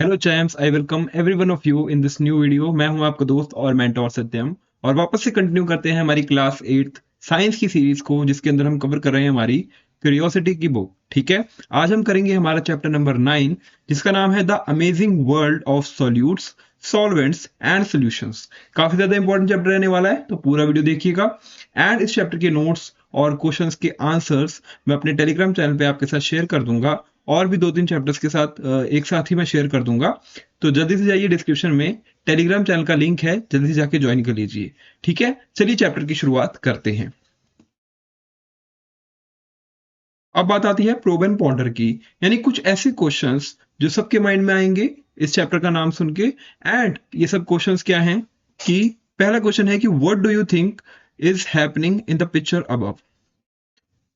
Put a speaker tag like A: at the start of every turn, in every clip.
A: Hello चैम्स, I welcome every one of you in this new video. मैं हूं आपका दोस्त और मेंटोर सत्यम, और वापस से कंटिन्यू करते हैं हमारी क्लास 8 साइंस की सीरीज को, जिसके अंदर हम कवर कर रहे हैं हमारी क्यूरियोसिटी की बुक। ठीक है, आज हम करेंगे हमारा चैप्टर नंबर 9, जिसका नाम है the amazing world of solutes, solvents and solutions. काफी ज्यादा इंपॉर्टेंट चैप्टर रहने वाला है, तो पूरा वीडियो देखिएगा। एंड इस चैप्टर के नोट्स और क्वेश्चंस के आंसर्स मैं अपने टेलीग्राम चैनल पे आपके साथ शेयर कर दूंगा, और भी 2-3 चैप्टर्स के साथ एक साथ ही मैं शेयर कर दूंगा। तो जल्दी से जाइए, डिस्क्रिप्शन में टेलीग्राम चैनल का लिंक है, जल्दी से जाके ज्वाइन कर लीजिए। ठीक है, चलिए चैप्टर की शुरुआत करते हैं। अब बात आती है प्रोब एंड पॉन्डर की, यानी कुछ ऐसे क्वेश्चंस जो सबके माइंड में आएंगे इस चैप्टर का नाम सुन के। एंड ये सब क्वेश्चंस क्या हैं कि पहला क्वेश्चन है कि what do you think is happening in the picture above.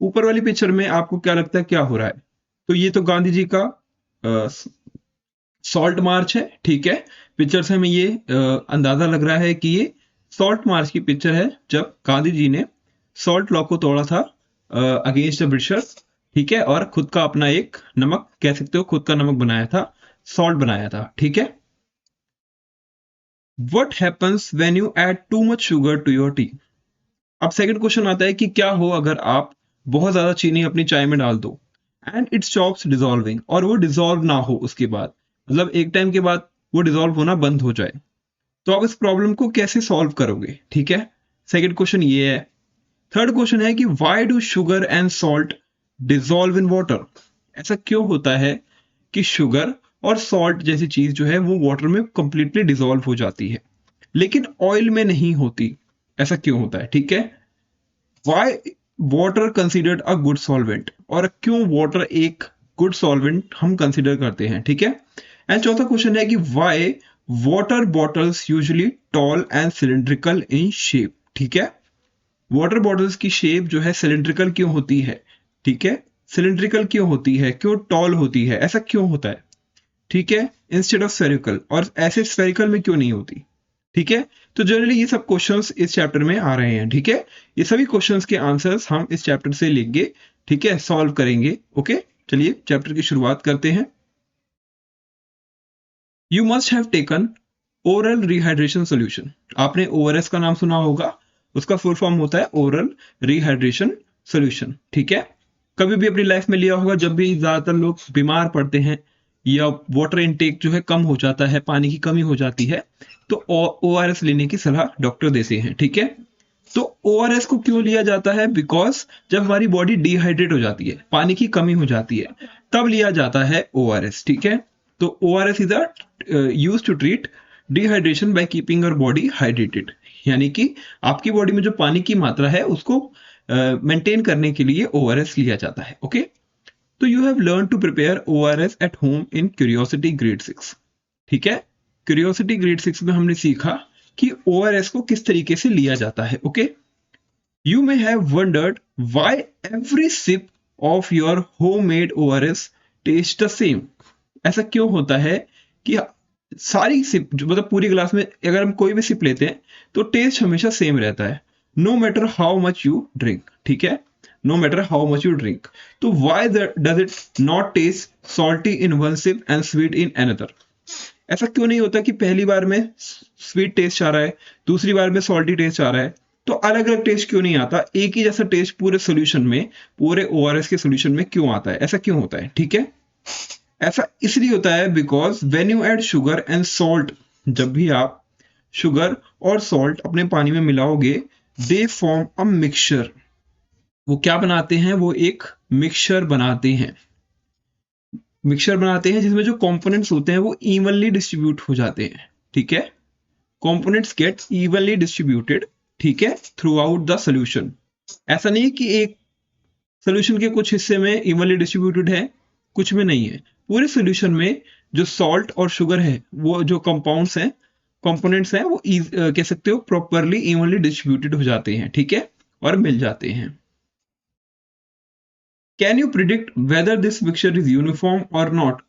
A: ऊपर वाली पिक्चर में आपको क्या लगता है क्या हो रहा है? तो ये तो गांधी जी का सॉल्ट मार्च है। ठीक है, पिक्चर से हमें ये अंदाजा लग रहा है कि ये सॉल्ट मार्च की पिक्चर है, जब गांधी जी ने सॉल्ट लॉ को तोड़ा था अगेंस्ट द ब्रिटिशर्स। ठीक है, और खुद का अपना एक नमक कह सकते हो, खुद का नमक बनाया था, सॉल्ट बनाया था। ठीक है, what happens when you add too much sugar to your tea. अब सेकंड क्वेश्चन आता है कि क्या हो अगर आप बहुत ज्यादा चीनी अपनी चाय में डाल दो, एंड इट स्टॉप्स डिजॉल्विंग, और वो डिजॉल्व ना हो उसके बाद, मतलब एक टाइम के बाद वो डिजॉल्व होना बंद हो जाए। तो आप इस प्रॉब्लम को कैसे सॉल्व करोगे? ठीक है, सेकंड क्वेश्चन ये है। थर्ड क्वेश्चन है कि why do sugar and salt dissolve in water. ऐसा क्यों होता है कि शुगर और सॉल्ट जैसी चीज जो है वो वाटर में कंप्लीटली डिजॉल्व हो जाती है, लेकिन ऑयल में नहीं होती? ऐसा क्यों होता है? ठीक है, Y water considered a good solvent, और क्यों वाटर एक गुड सॉल्वेंट हम कंसिडर करते हैं। ठीक है, एंड चौथा क्वेश्चन है कि Y water bottles usually tall and cylindrical in shape. ठीक है, वाटर बॉटल्स की शेप जो है सिलेंड्रिकल क्यों होती है? ठीक है, सिलेंड्रिकल क्यों होती है, क्यों टॉल होती है, ऐसा क्यों होता है? ठीक है, इंस्टेड ऑफ स्फेरिकल, और ऐसे स्फेरिकल में क्यों नहीं होती? ठीक है, तो जनरली ये सब क्वेश्चंस इस चैप्टर में आ रहे हैं। ठीक है, ये सभी क्वेश्चंस के आंसर्स हम इस चैप्टर से लेंगे। ठीक है, सॉल्व करेंगे। ओके, चलिए चैप्टर की शुरुआत करते हैं। You must have taken oral rehydration solution. आपने ओआरएस का नाम सुना होगा, उसका फुल फॉर्म होता है ओरल रिहाइड्रेशन सोल्यूशन। ठीक है, कभी भी अपनी लाइफ में लिया होगा, जब भी ज्यादातर लोग बीमार पड़ते हैं या वाटर इनटेक जो है कम हो जाता है, पानी की कमी हो जाती है, तो ओआरएस लेने की सलाह डॉक्टर देते हैं। ठीक है, तो ओआरएस को क्यों लिया जाता है? बिकॉज जब हमारी बॉडी डिहाइड्रेट हो जाती है, पानी की कमी हो जाती है, तब लिया जाता है ओआरएस। ठीक है, तो ORS is use to treat dehydration by keeping your body hydrated, यानी कि आपकी बॉडी में जो पानी की मात्रा है उसको मेंटेन करने के लिए ओआरएस लिया जाता है। ओके, तो you have learn to prepare ORS at home in curiosity grade 6। ठीक है, क्यूरियोसिटी ग्रेड 6 में हमने सीखा कि ओआरएस को किस तरीके से लिया जाता है। Okay, you may have wondered why every sip of your homemade ORS taste the same. ऐसा क्यों होता है कि सारी सिप जो मतलब पूरी ग्लास में अगर हम कोई भी सिप लेते हैं तो टेस्ट हमेशा सेम रहता है, no matter how much you drink. ठीक है, no matter how much you drink, तो why does it not taste salty in one sip and sweet in another. ऐसा क्यों नहीं होता कि पहली बार में स्वीट टेस्ट आ रहा है, दूसरी बार में सॉल्टी टेस्ट आ रहा है, तो अलग अलग टेस्ट क्यों नहीं आता? एक ही जैसा टेस्ट पूरे सोल्यूशन में, पूरे ओआरएस के सोल्यूशन में क्यों आता है? ऐसा क्यों होता है? ठीक है, ऐसा इसलिए होता है because when you add sugar and salt, जब भी आप शुगर और सॉल्ट अपने पानी में मिलाओगे, दे फॉर्म अ मिक्सचर। वो क्या बनाते हैं? वो एक मिक्सचर बनाते हैं, मिक्सचर बनाते हैं जिसमें जो कंपोनेंट्स होते हैं वो इवनली डिस्ट्रीब्यूट हो जाते हैं। ठीक है, कंपोनेंट्स गेट इवनली डिस्ट्रीब्यूटेड, ठीक है, थ्रू आउट द सोल्यूशन। ऐसा नहीं है कि एक सोल्यूशन के कुछ हिस्से में इवनली डिस्ट्रीब्यूटेड है, कुछ में नहीं है। पूरे सोल्यूशन में जो सॉल्ट और शुगर है, वो जो कंपाउंड्स हैं, कंपोनेंट्स हैं, वो कह सकते हो प्रॉपरली इवनली डिस्ट्रीब्यूटेड हो जाते हैं। ठीक है, और मिल जाते हैं। Can you predict whether this mixture is uniform और नॉट।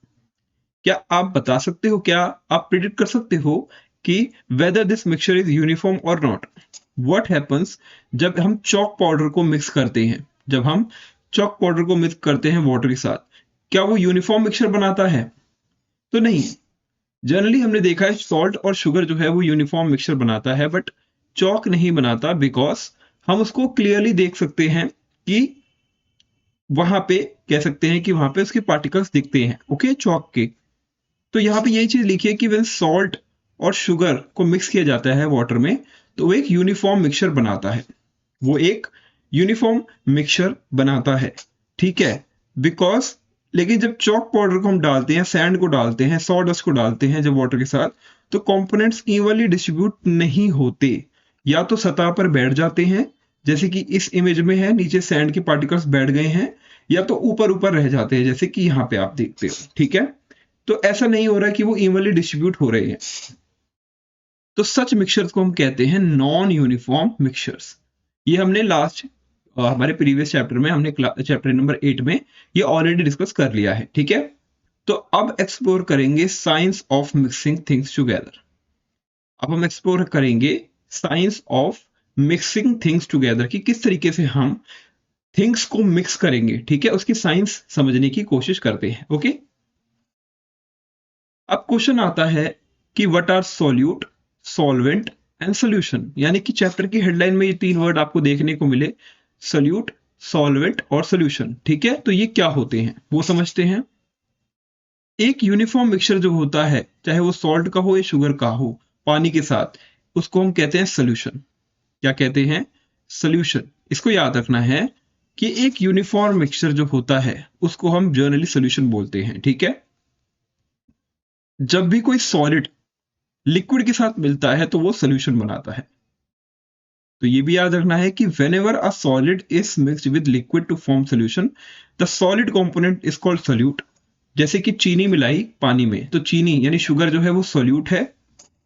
A: क्या आप बता सकते हो, क्या आप प्रिडिक्ट कर सकते हो कि whether this mixture is uniform और नॉट? व्हाट हैपन्स जब हम चॉक पाउडर को मिक्स करते हैं, जब हम चॉक पाउडर को मिक्स करते हैं वाटर के साथ, क्या वो यूनिफॉर्म मिक्सचर बनाता है? तो नहीं, जनरली हमने देखा है सॉल्ट और शुगर जो है वो यूनिफॉर्म मिक्सचर बनाता है, बट चॉक नहीं बनाता, बिकॉज हम उसको क्लियरली देख सकते हैं कि वहां पे कह सकते हैं कि वहां पे उसके पार्टिकल्स दिखते हैं, ओके, चॉक के। तो यहाँ पे यही चीज लिखी है कि व्हेन सॉल्ट और शुगर को मिक्स किया जाता है वाटर में, तो वो एक यूनिफॉर्म मिक्सचर बनाता है, वो एक यूनिफॉर्म मिक्सचर बनाता है, ठीक है। बिकॉज लेकिन जब चॉक पाउडर को हम डालते हैं, सैंड को डालते हैं, सॉडस्ट को डालते हैं जब वाटर के साथ, तो कंपोनेंट्स इवनली डिस्ट्रीब्यूट नहीं होते, या तो सतह पर बैठ जाते हैं, जैसे कि इस इमेज में है, नीचे सैंड के पार्टिकल्स बैठ गए हैं, या तो ऊपर ऊपर रह जाते हैं, जैसे कि यहाँ पे आप देखते हो, ठीक है। तो ऐसा नहीं हो रहा कि वो इवनली डिस्ट्रीब्यूट हो रहे हैं। तो सच मिक्सचर्स को हम कहते हैं नॉन यूनिफॉर्म मिक्सचर्स। ये हमने लास्ट हमारे प्रीवियस चैप्टर में, हमने चैप्टर नंबर 8 में ये ऑलरेडी डिस्कस कर लिया है, ठीक है। तो अब एक्सप्लोर करेंगे science of mixing things together. अब हम एक्सप्लोर करेंगे science of mixing things together, कि किस तरीके से हम थिंग्स को मिक्स करेंगे, ठीक है, उसकी साइंस समझने की कोशिश करते हैं, ओके। अब क्वेश्चन आता है कि what are solute, solvent and solution, यानी कि चैप्टर की हेडलाइन में ये तीन वर्ड आपको देखने को मिले, सॉल्यूट, सॉल्वेंट और सोल्यूशन, ठीक है। तो ये क्या होते हैं वो समझते हैं। एक यूनिफॉर्म मिक्सचर जो होता है, चाहे वो सॉल्ट का हो या शुगर का हो, पानी के साथ, उसको हम कहते हैं सोल्यूशन। क्या कहते हैं? सोल्यूशन। इसको याद रखना है कि एक यूनिफॉर्म मिक्सचर जो होता है उसको हम जनरली सोल्यूशन बोलते हैं, ठीक है। जब भी कोई सॉलिड लिक्विड के साथ मिलता है तो वो सोल्यूशन बनाता है। तो ये भी याद रखना है कि whenever a solid is mixed with liquid to form solution, the solid component is called solute। जैसे कि चीनी मिलाई पानी में, तो चीनी यानी शुगर जो है वो सोल्यूट है,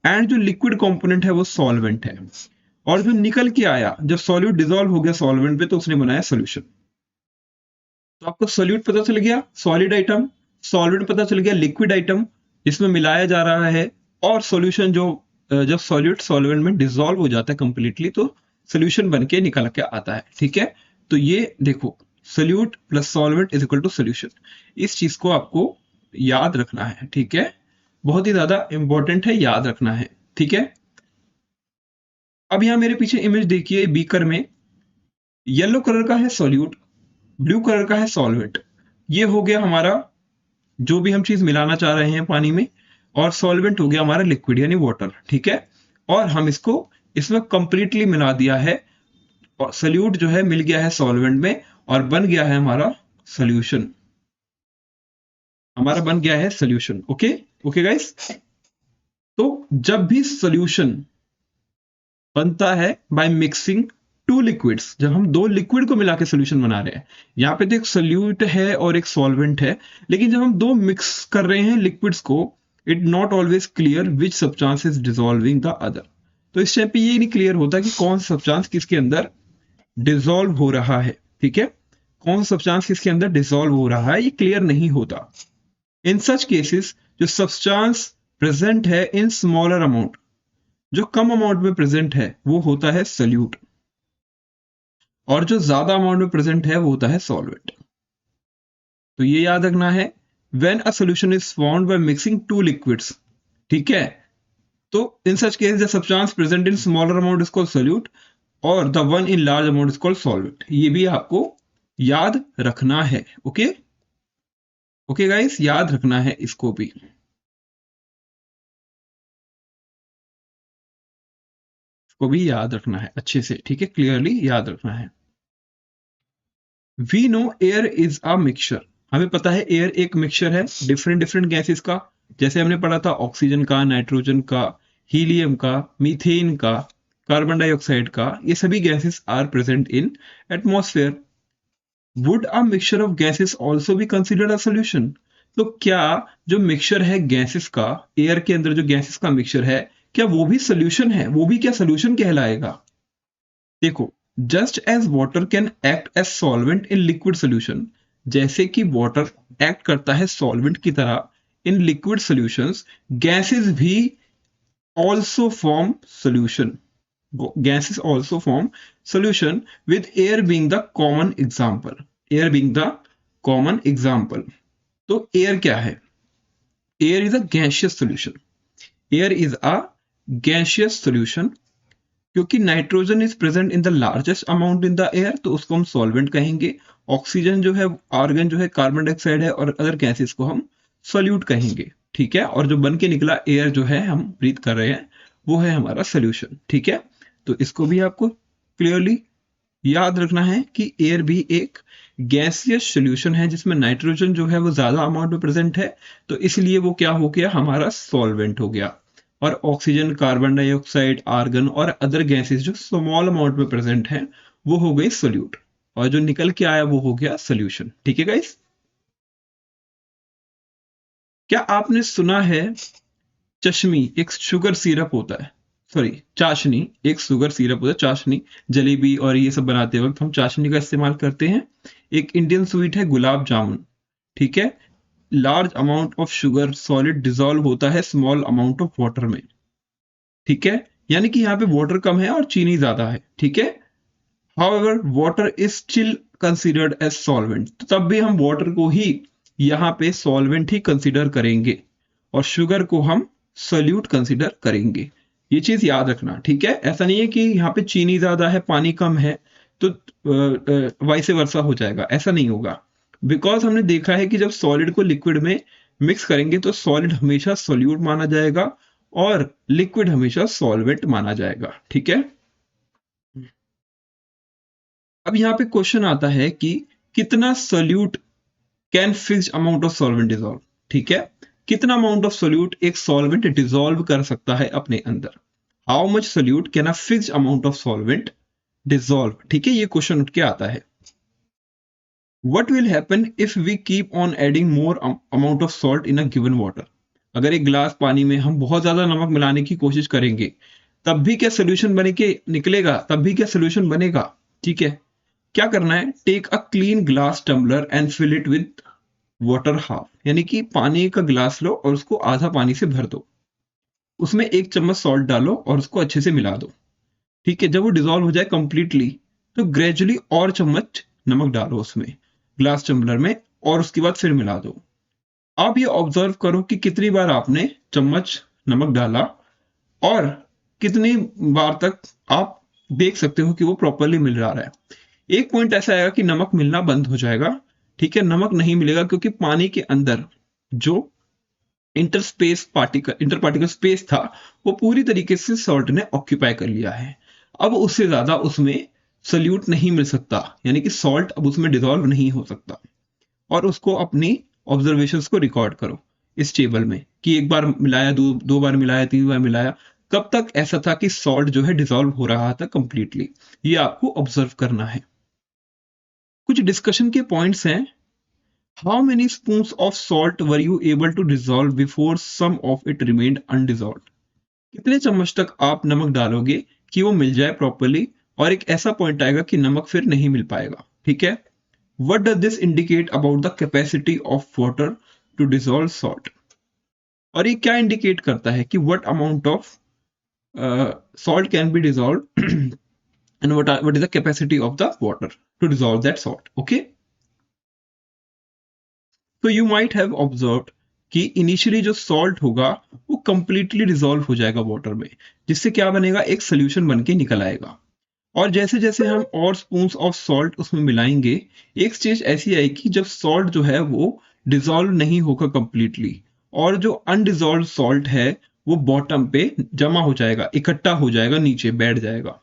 A: एंड जो लिक्विड कंपोनेंट है वो सॉल्वेंट है। और जो निकल के आया, जब सॉल्यूट डिसॉल्व हो गया सॉल्वेंट पे, तो उसने बनाया सोल्यूशन। तो आपको सोल्यूट पता चल गया सॉलिड आइटम, सॉल्वेंट पता चल गया लिक्विड आइटम जिसमें मिलाया जा रहा है, और सॉल्यूशन जो जब सॉल्यूट सॉल्वेंट में डिसॉल्व हो जाता है कंप्लीटली, तो सोल्यूशन बन के निकल के आता है, ठीक है। तो ये देखो, solute plus solvent is equal to solution. इस चीज को आपको याद रखना है, ठीक है, बहुत ही ज्यादा इंपॉर्टेंट है, याद रखना है, ठीक है। अब यहां मेरे पीछे इमेज देखिए, बीकर में येलो कलर का है सॉल्यूट, ब्लू कलर का है सॉल्वेंट। ये हो गया हमारा जो भी हम चीज मिलाना चाह रहे हैं पानी में, और सॉल्वेंट हो गया हमारा लिक्विड यानी वाटर, ठीक है। और हम इसको इसमें कंप्लीटली मिला दिया है, और सोल्यूट जो है मिल गया है सॉल्वेंट में, और बन गया है हमारा सोल्यूशन, हमारा बन गया है सोल्यूशन, ओके। ओके गाइस, तो जब भी सोल्यूशन बनता है बाय मिक्सिंग टू लिक्विड्स, जब हम दो लिक्विड को मिला के सोल्यूशन बना रहे हैं, यहाँ पे तो एक सोल्यूट है और एक सॉल्वेंट है, लेकिन जब हम दो मिक्स कर रहे हैं लिक्विड्स को, it not always clear which substance is dissolving the other. तो इस टाइम पे ये नहीं क्लियर होता कि कौन सा सब्सटेंस किसके अंदर डिसॉल्व हो रहा है, ठीक है, कौन सा सब्सटेंस किसके अंदर डिसॉल्व हो रहा है, ये क्लियर नहीं होता। इन सच केसेस जो सब्सटेंस प्रेजेंट है इन स्मॉलर अमाउंट, जो कम अमाउंट में प्रेजेंट है, वो होता है सोल्यूट, और जो ज्यादा अमाउंट में प्रेजेंट है वो होता है सॉल्वेंट। तो ये याद रखना है, when a solution is formed by mixing two liquids, ठीक है, तो in such case the substance present in smaller amount is called solute, और the one in large amount is called solvent. ये भी आपको याद रखना है, ओके। ओके गाइस, याद रखना है इसको भी। इसको भी याद रखना है अच्छे से, ठीक है, क्लियरली याद रखना है। We know air is a mixture, हमें पता है एयर एक मिक्सचर है डिफरेंट डिफरेंट गैसेस का, जैसे हमने पढ़ा था ऑक्सीजन का, नाइट्रोजन का, हीलियम का, मीथेन का, कार्बन डाइऑक्साइड का, ये सभी gases are present in atmosphere. Would a mixture of gases also be considered a solution, तो क्या जो मिक्सचर है गैसेस का, एयर के अंदर जो गैसेस का मिक्सचर है, क्या वो भी सोल्यूशन है, वो भी क्या सोल्यूशन कहलाएगा? देखो, just as water can act as solvent in liquid solution, जैसे कि वाटर एक्ट करता है सॉल्वेंट की तरह इन लिक्विड सॉल्यूशंस, गैसेस भी also form solution, gases also form solution, with air being the common example, air being the common example। तो air क्या है? air is a gaseous solution, air is a gaseous solution, क्योंकि nitrogen is present in the largest amount in the air, तो उसको हम solvent कहेंगे। Oxygen जो है, आर्गन जो है कार्बन डाइऑक्साइड है, और अदर गैसेस को हम सोल्यूट कहेंगे। ठीक है, और जो बन के निकला एयर जो है हम ब्रीथ कर रहे हैं, वो है हमारा सोल्यूशन। ठीक है, तो इसको भी आपको क्लियरली याद रखना है कि एयर भी एक गैसियस सॉल्यूशन है जिसमें नाइट्रोजन जो है वो ज्यादा अमाउंट में प्रेजेंट है, तो इसलिए वो क्या हो गया, हमारा सॉल्वेंट हो गया। और ऑक्सीजन, कार्बन डाइऑक्साइड, आर्गन और अदर गैसेस जो स्मॉल अमाउंट में प्रेजेंट हैं, वो हो गई सोल्यूट, और जो निकल के आया वो हो गया सोल्यूशन। ठीक है गाइस, क्या आपने सुना है चश्मी एक शुगर सिरप होता है, सॉरी चाशनी एक शुगर सिरप होता है। चाशनी, जलेबी और ये सब बनाते वक्त हम चाशनी का इस्तेमाल करते हैं। एक इंडियन स्वीट है गुलाब जामुन। ठीक है, large amount of sugar solid dissolve होता है स्मॉल अमाउंट ऑफ वाटर में। ठीक है, यानी कि यहाँ पे वाटर कम है और चीनी ज्यादा है। ठीक है, however water is still considered as solvent, तो तब भी हम वाटर को ही यहाँ पे सॉल्वेंट ही कंसिडर करेंगे और शुगर को हम सोल्यूट कंसिडर करेंगे। ये चीज याद रखना। ठीक है, ऐसा नहीं है कि यहाँ पे चीनी ज्यादा है पानी कम है तो वाइस वर्सा हो जाएगा, ऐसा नहीं होगा। बिकॉज हमने देखा है कि जब सॉलिड को लिक्विड में मिक्स करेंगे तो सॉलिड हमेशा सोल्यूट माना जाएगा और लिक्विड हमेशा सॉल्वेंट माना जाएगा। ठीक है, अब यहाँ पे क्वेश्चन आता है कि कितना solute can fixed amount of solvent dissolve. ठीक है, कितना अमाउंट ऑफ सोल्यूट एक सॉल्वेंट डिजोल्व कर सकता है अपने अंदर। How much solute can a fixed amount of solvent dissolve. ठीक है, ये क्वेश्चन उठ के आता है। What will happen if we keep on adding more amount of salt in a given water. अगर एक गिलास पानी में हम बहुत ज्यादा नमक मिलाने की कोशिश करेंगे, तब भी क्या सोल्यूशन बने के निकलेगा, तब भी क्या सोल्यूशन बनेगा। ठीक है, क्या करना है, take a clean glass tumbler and fill it with water half, यानी कि पानी का गिलास लो और उसको आधा पानी से भर दो, उसमें 1 चम्मच सॉल्ट डालो और उसको अच्छे से मिला दो। ठीक है, जब वो डिजोल्व हो जाए कंप्लीटली, तो ग्रेजुअली और चम्मच नमक डालो उसमें ग्लास टम्बलर में, और उसके बाद फिर मिला दो। आप ये ऑब्जर्व करो कि कितनी बार आपने चम्मच नमक डाला और कितनी बार तक आप देख सकते हो कि वो प्रॉपरली मिल रहा है। एक पॉइंट ऐसा आएगा कि नमक मिलना बंद हो जाएगा। ठीक है, नमक नहीं मिलेगा क्योंकि पानी के अंदर जो इंटर पार्टिकल स्पेस था वो पूरी तरीके से सॉल्ट ने ऑक्यूपाई कर लिया है। अब उससे ज्यादा उसमें सोल्यूट नहीं मिल सकता, यानी कि सॉल्ट अब उसमें डिजोल्व नहीं हो सकता। और उसको अपनी ऑब्जर्वेशंस को रिकॉर्ड करो इस टेबल में कि एक बार मिलाया, दो बार मिलाया, 3 बार मिलाया, कब तक ऐसा था कि सॉल्ट जो है डिजोल्व हो रहा था कंप्लीटली। ये आपको ऑब्जर्व करना है। कुछ डिस्कशन के पॉइंट्स हैं। How many spoons of salt were you able to dissolve before some of it remained undissolved. कितने चम्मच तक आप नमक डालोगे कि वो मिल जाए प्रॉपरली, और एक ऐसा पॉइंट आएगा कि नमक फिर नहीं मिल पाएगा। ठीक है, what does this indicate about the capacity of water to dissolve salt। और ये क्या इंडिकेट करता है कि what amount of salt can be dissolved and what is the capacity of the water to dissolve that salt। okay, तो you might have observed कि initially जो salt होगा वो कंप्लीटली डिसॉल्व हो जाएगा वाटर में, जिससे क्या बनेगा, एक सोल्यूशन बन के निकल आएगा। और जैसे जैसे हम और स्पून्स ऑफ सॉल्ट उसमें मिलाएंगे, एक स्टेज ऐसी आएगी जब सॉल्ट जो है वो डिसॉल्व नहीं होगा कंप्लीटली, और जो अनडिसॉल्व सॉल्ट है वो बॉटम पे जमा हो जाएगा, इकट्ठा हो जाएगा, नीचे बैठ जाएगा।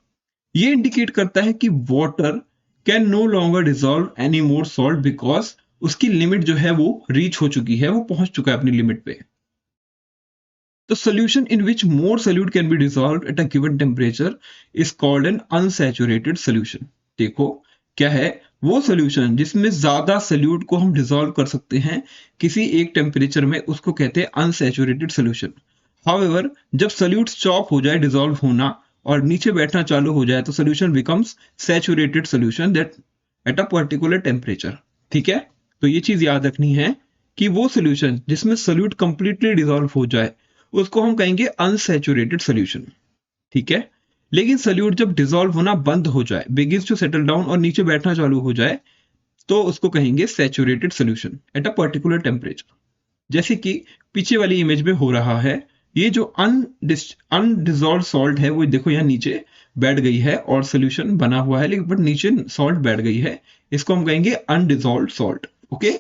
A: ये इंडिकेट करता है कि water can no longer dissolve any more salt because उसकी लिमिट जो है वो रीच हो चुकी है, वो पहुंच चुका है अपनी लिमिट पे। The solution in which more solute can be dissolved at a given temperature is called an unsaturated solution। देखो क्या है, वो सोल्यूशन जिसमें ज्यादा सोल्यूट को हम डिसॉल्व कर सकते हैं किसी एक टेम्परेचर में, उसको कहते हैं अनसैचुरेटेड सोल्यूशन। हाउएवर जब सोल्यूट स्टॉप हो जाए डिसॉल्व होना और नीचे बैठना चालू हो जाए, तो solution becomes saturated solution that at a particular temperature. ठीक है, तो ये चीज याद रखनी है कि वो सोल्यूशन जिसमें सोल्यूट कंप्लीटली डिसॉल्व हो जाए उसको हम कहेंगे अनसैचुरेटेड सोल्यूशन। ठीक है, लेकिन सोल्यूट जब डिसॉल्व होना बंद हो जाए, बिगिंस टू सेटल डाउन और नीचे बैठना चालू हो जाए, तो उसको कहेंगे saturated solution at a particular temperature. जैसे कि पीछे वाली इमेज में हो रहा है ये जो अनडिजॉल्व सॉल्ट है वो देखो यहाँ नीचे बैठ गई है और सोल्यूशन बना हुआ है, लेकिन बट नीचे सॉल्ट बैठ गई है, इसको हम कहेंगे अनडिजॉल्व सॉल्ट। ओके,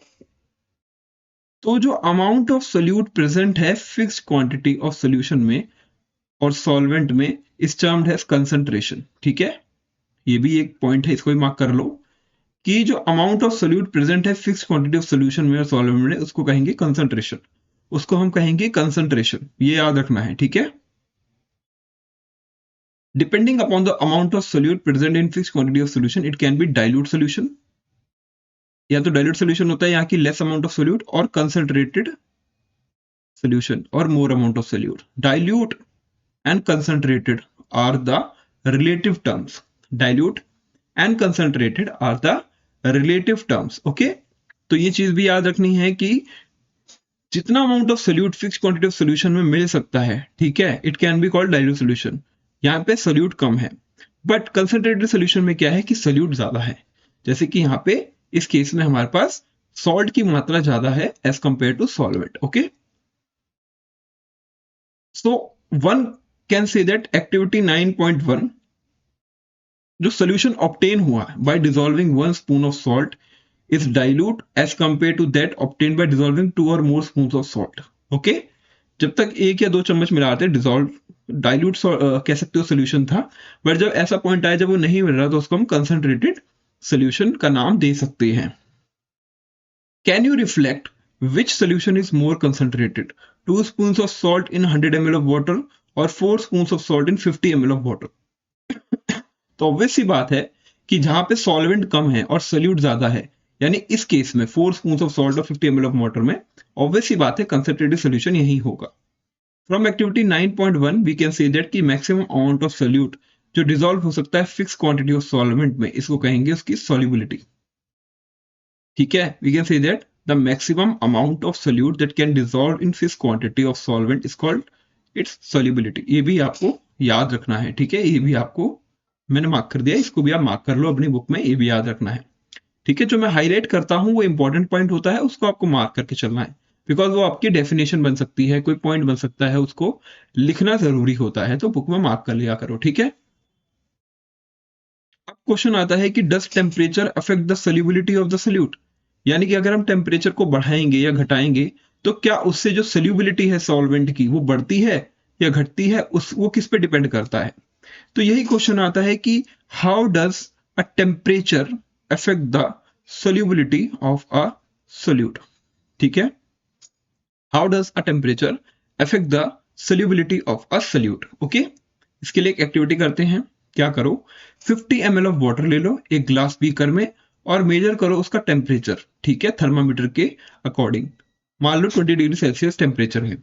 A: तो जो अमाउंट ऑफ सोल्यूट प्रेजेंट है फिक्स्ड क्वांटिटी ऑफ सोल्यूशन में और सॉल्वेंट में इस टर्म्ड है कंसंट्रेशन। ठीक है, ये भी एक पॉइंट है, इसको भी मार्क कर लो कि जो अमाउंट ऑफ सोल्यूट प्रेजेंट है फिक्स्ड क्वांटिटी ऑफ सोल्यूशन में और सॉल्वेंट में उसको कहेंगे कंसंट्रेशन, उसको हम कहेंगे कंसंट्रेशन, ये याद रखना है। ठीक है, depending upon the amount of solute present in fixed quantity of solution it can be dilute solution, या तो डाइल्यूट सोल्यूशन होता है यहाँ की लेस अमाउंट ऑफ सोल्यूट, और कंसंट्रेटेड सोल्यूशन और मोर amount of solute. Dilute and concentrated are the relative terms. Dilute and concentrated are the relative terms. Okay, तो ये चीज भी याद रखनी है कि जितना amount of solute fix quantity of solution में मिल सकता है, ठीक है, it can be called dilute solution. यहाँ पे सोल्यूट कम है, बट कंसंट्रेटेड सोल्यूशन में क्या है कि सोल्यूट ज्यादा है, जैसे कि यहाँ पे इस केस में हमारे पास सॉल्ट की मात्रा ज्यादा है as compare to solvent. Okay, so one can say that activity 9.1 जो सोल्यूशन ऑब्टेन हुआ by dissolving 1 spoon of salt is dilute as compare to that obtain by dissolving 2 और more spoon of salt. Okay, जब तक 1 या 2 चम्मच मिलाते dissolve dilute कह सकते हो सोल्यूशन था, बट जब ऐसा पॉइंट आया जब वो नहीं मिल रहा तो उसको हम कंसंट्रेटेड सोल्यूशन का नाम दे सकते हैं। Can you reflect which solution is more concentrated, 2 spoon of salt in 100 ml of water और 4 spoon of salt in 50 ml of water. तो ऑब्वियस सी बात है कि जहां पे सॉल्वेंट कम है और सोल्यूट ज्यादा है, यानी इस केस में 4 स्पून ऑफ सॉल्ट और 50 ml ऑफ वाटर में ऑब्वियस सी बात है कंसंट्रेटेड सोल्यूशन यही होगा। From activity 9.1 we can say that कि मैक्सिमम अमाउंट ऑफ सोल्यूट जो डिसॉल्व हो सकता है फिक्स क्वांटिटी ऑफ सॉल्वेंट में, इसको कहेंगे उसकी सॉल्युबिलिटी। ठीक है, we can say that the maximum amount of solute that can dissolve in fix quantity of solvent is called its solubility. ये भी आपको याद रखना है। ठीक है, ये भी आपको मैंने मार्क कर दिया, इसको भी आप मार्क कर लो अपनी बुक में, ये भी याद रखना है। ठीक है, जो मैं हाईलाइट करता हूं वो इंपॉर्टेंट पॉइंट होता है, उसको आपको मार्क करके चलना है, बिकॉज वो आपकी डेफिनेशन बन सकती है, कोई पॉइंट बन सकता है, उसको लिखना जरूरी होता है, तो बुक में मार्क कर लिया करो। ठीक है, अब क्वेश्चन आता है कि does temperature affect the solubility of the solute, यानी कि अगर हम टेम्परेचर को बढ़ाएंगे या घटाएंगे तो क्या उससे जो सोल्युबिलिटी है सॉल्वेंट की वो बढ़ती है या घटती है, उस वो किस पे डिपेंड करता है। तो यही क्वेश्चन आता है कि how does a temperature affect the solubility of a solute. ठीक है, how does a temperature affect the solubility of a solute. Okay, इसके लिए एक एक्टिविटी करते हैं। क्या करो, 50 ml ऑफ वाटर ले लो एक ग्लास बीकर में और मेजर करो उसका टेम्परेचर। ठीक है, थर्मामीटर के अकॉर्डिंग, मान लो 20 डिग्री सेल्सियस टेम्परेचर है।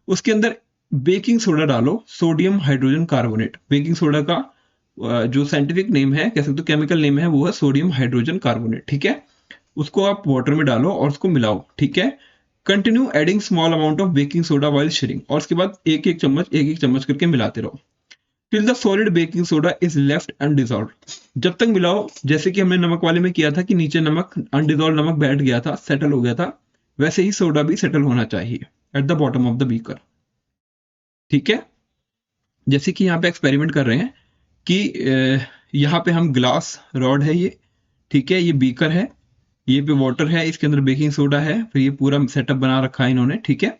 A: उसके अंदर बेकिंग सोडा डालो, sodium hydrogen carbonate. Baking soda का जो साइंटिफिक नेम है, कह सकते हो केमिकल नेम है, वो है सोडियम हाइड्रोजन कार्बोनेट। ठीक है, उसको आप वाटर में डालो और उसको मिलाओ। ठीक है, continue adding small amount of baking soda while sharing, और उसके बाद एक एक चम्मच करके मिलाते रहो till the solid baking soda is left undissolved. जब तक मिलाओ, जैसे कि हमने नमक वाले में किया था कि नीचे नमक अनडिजॉल्व नमक बैठ गया था, सेटल हो गया था, वैसे ही सोडा भी सेटल होना चाहिए at the bottom of the beaker. ठीक है, जैसे कि यहाँ पे एक्सपेरिमेंट कर रहे हैं कि यहाँ पे हम ग्लास रॉड है ये, ठीक है, ये बीकर है, ये पे वाटर है, इसके अंदर बेकिंग सोडा है, फिर ये पूरा सेटअप बना रखा है इन्होंने। ठीक है,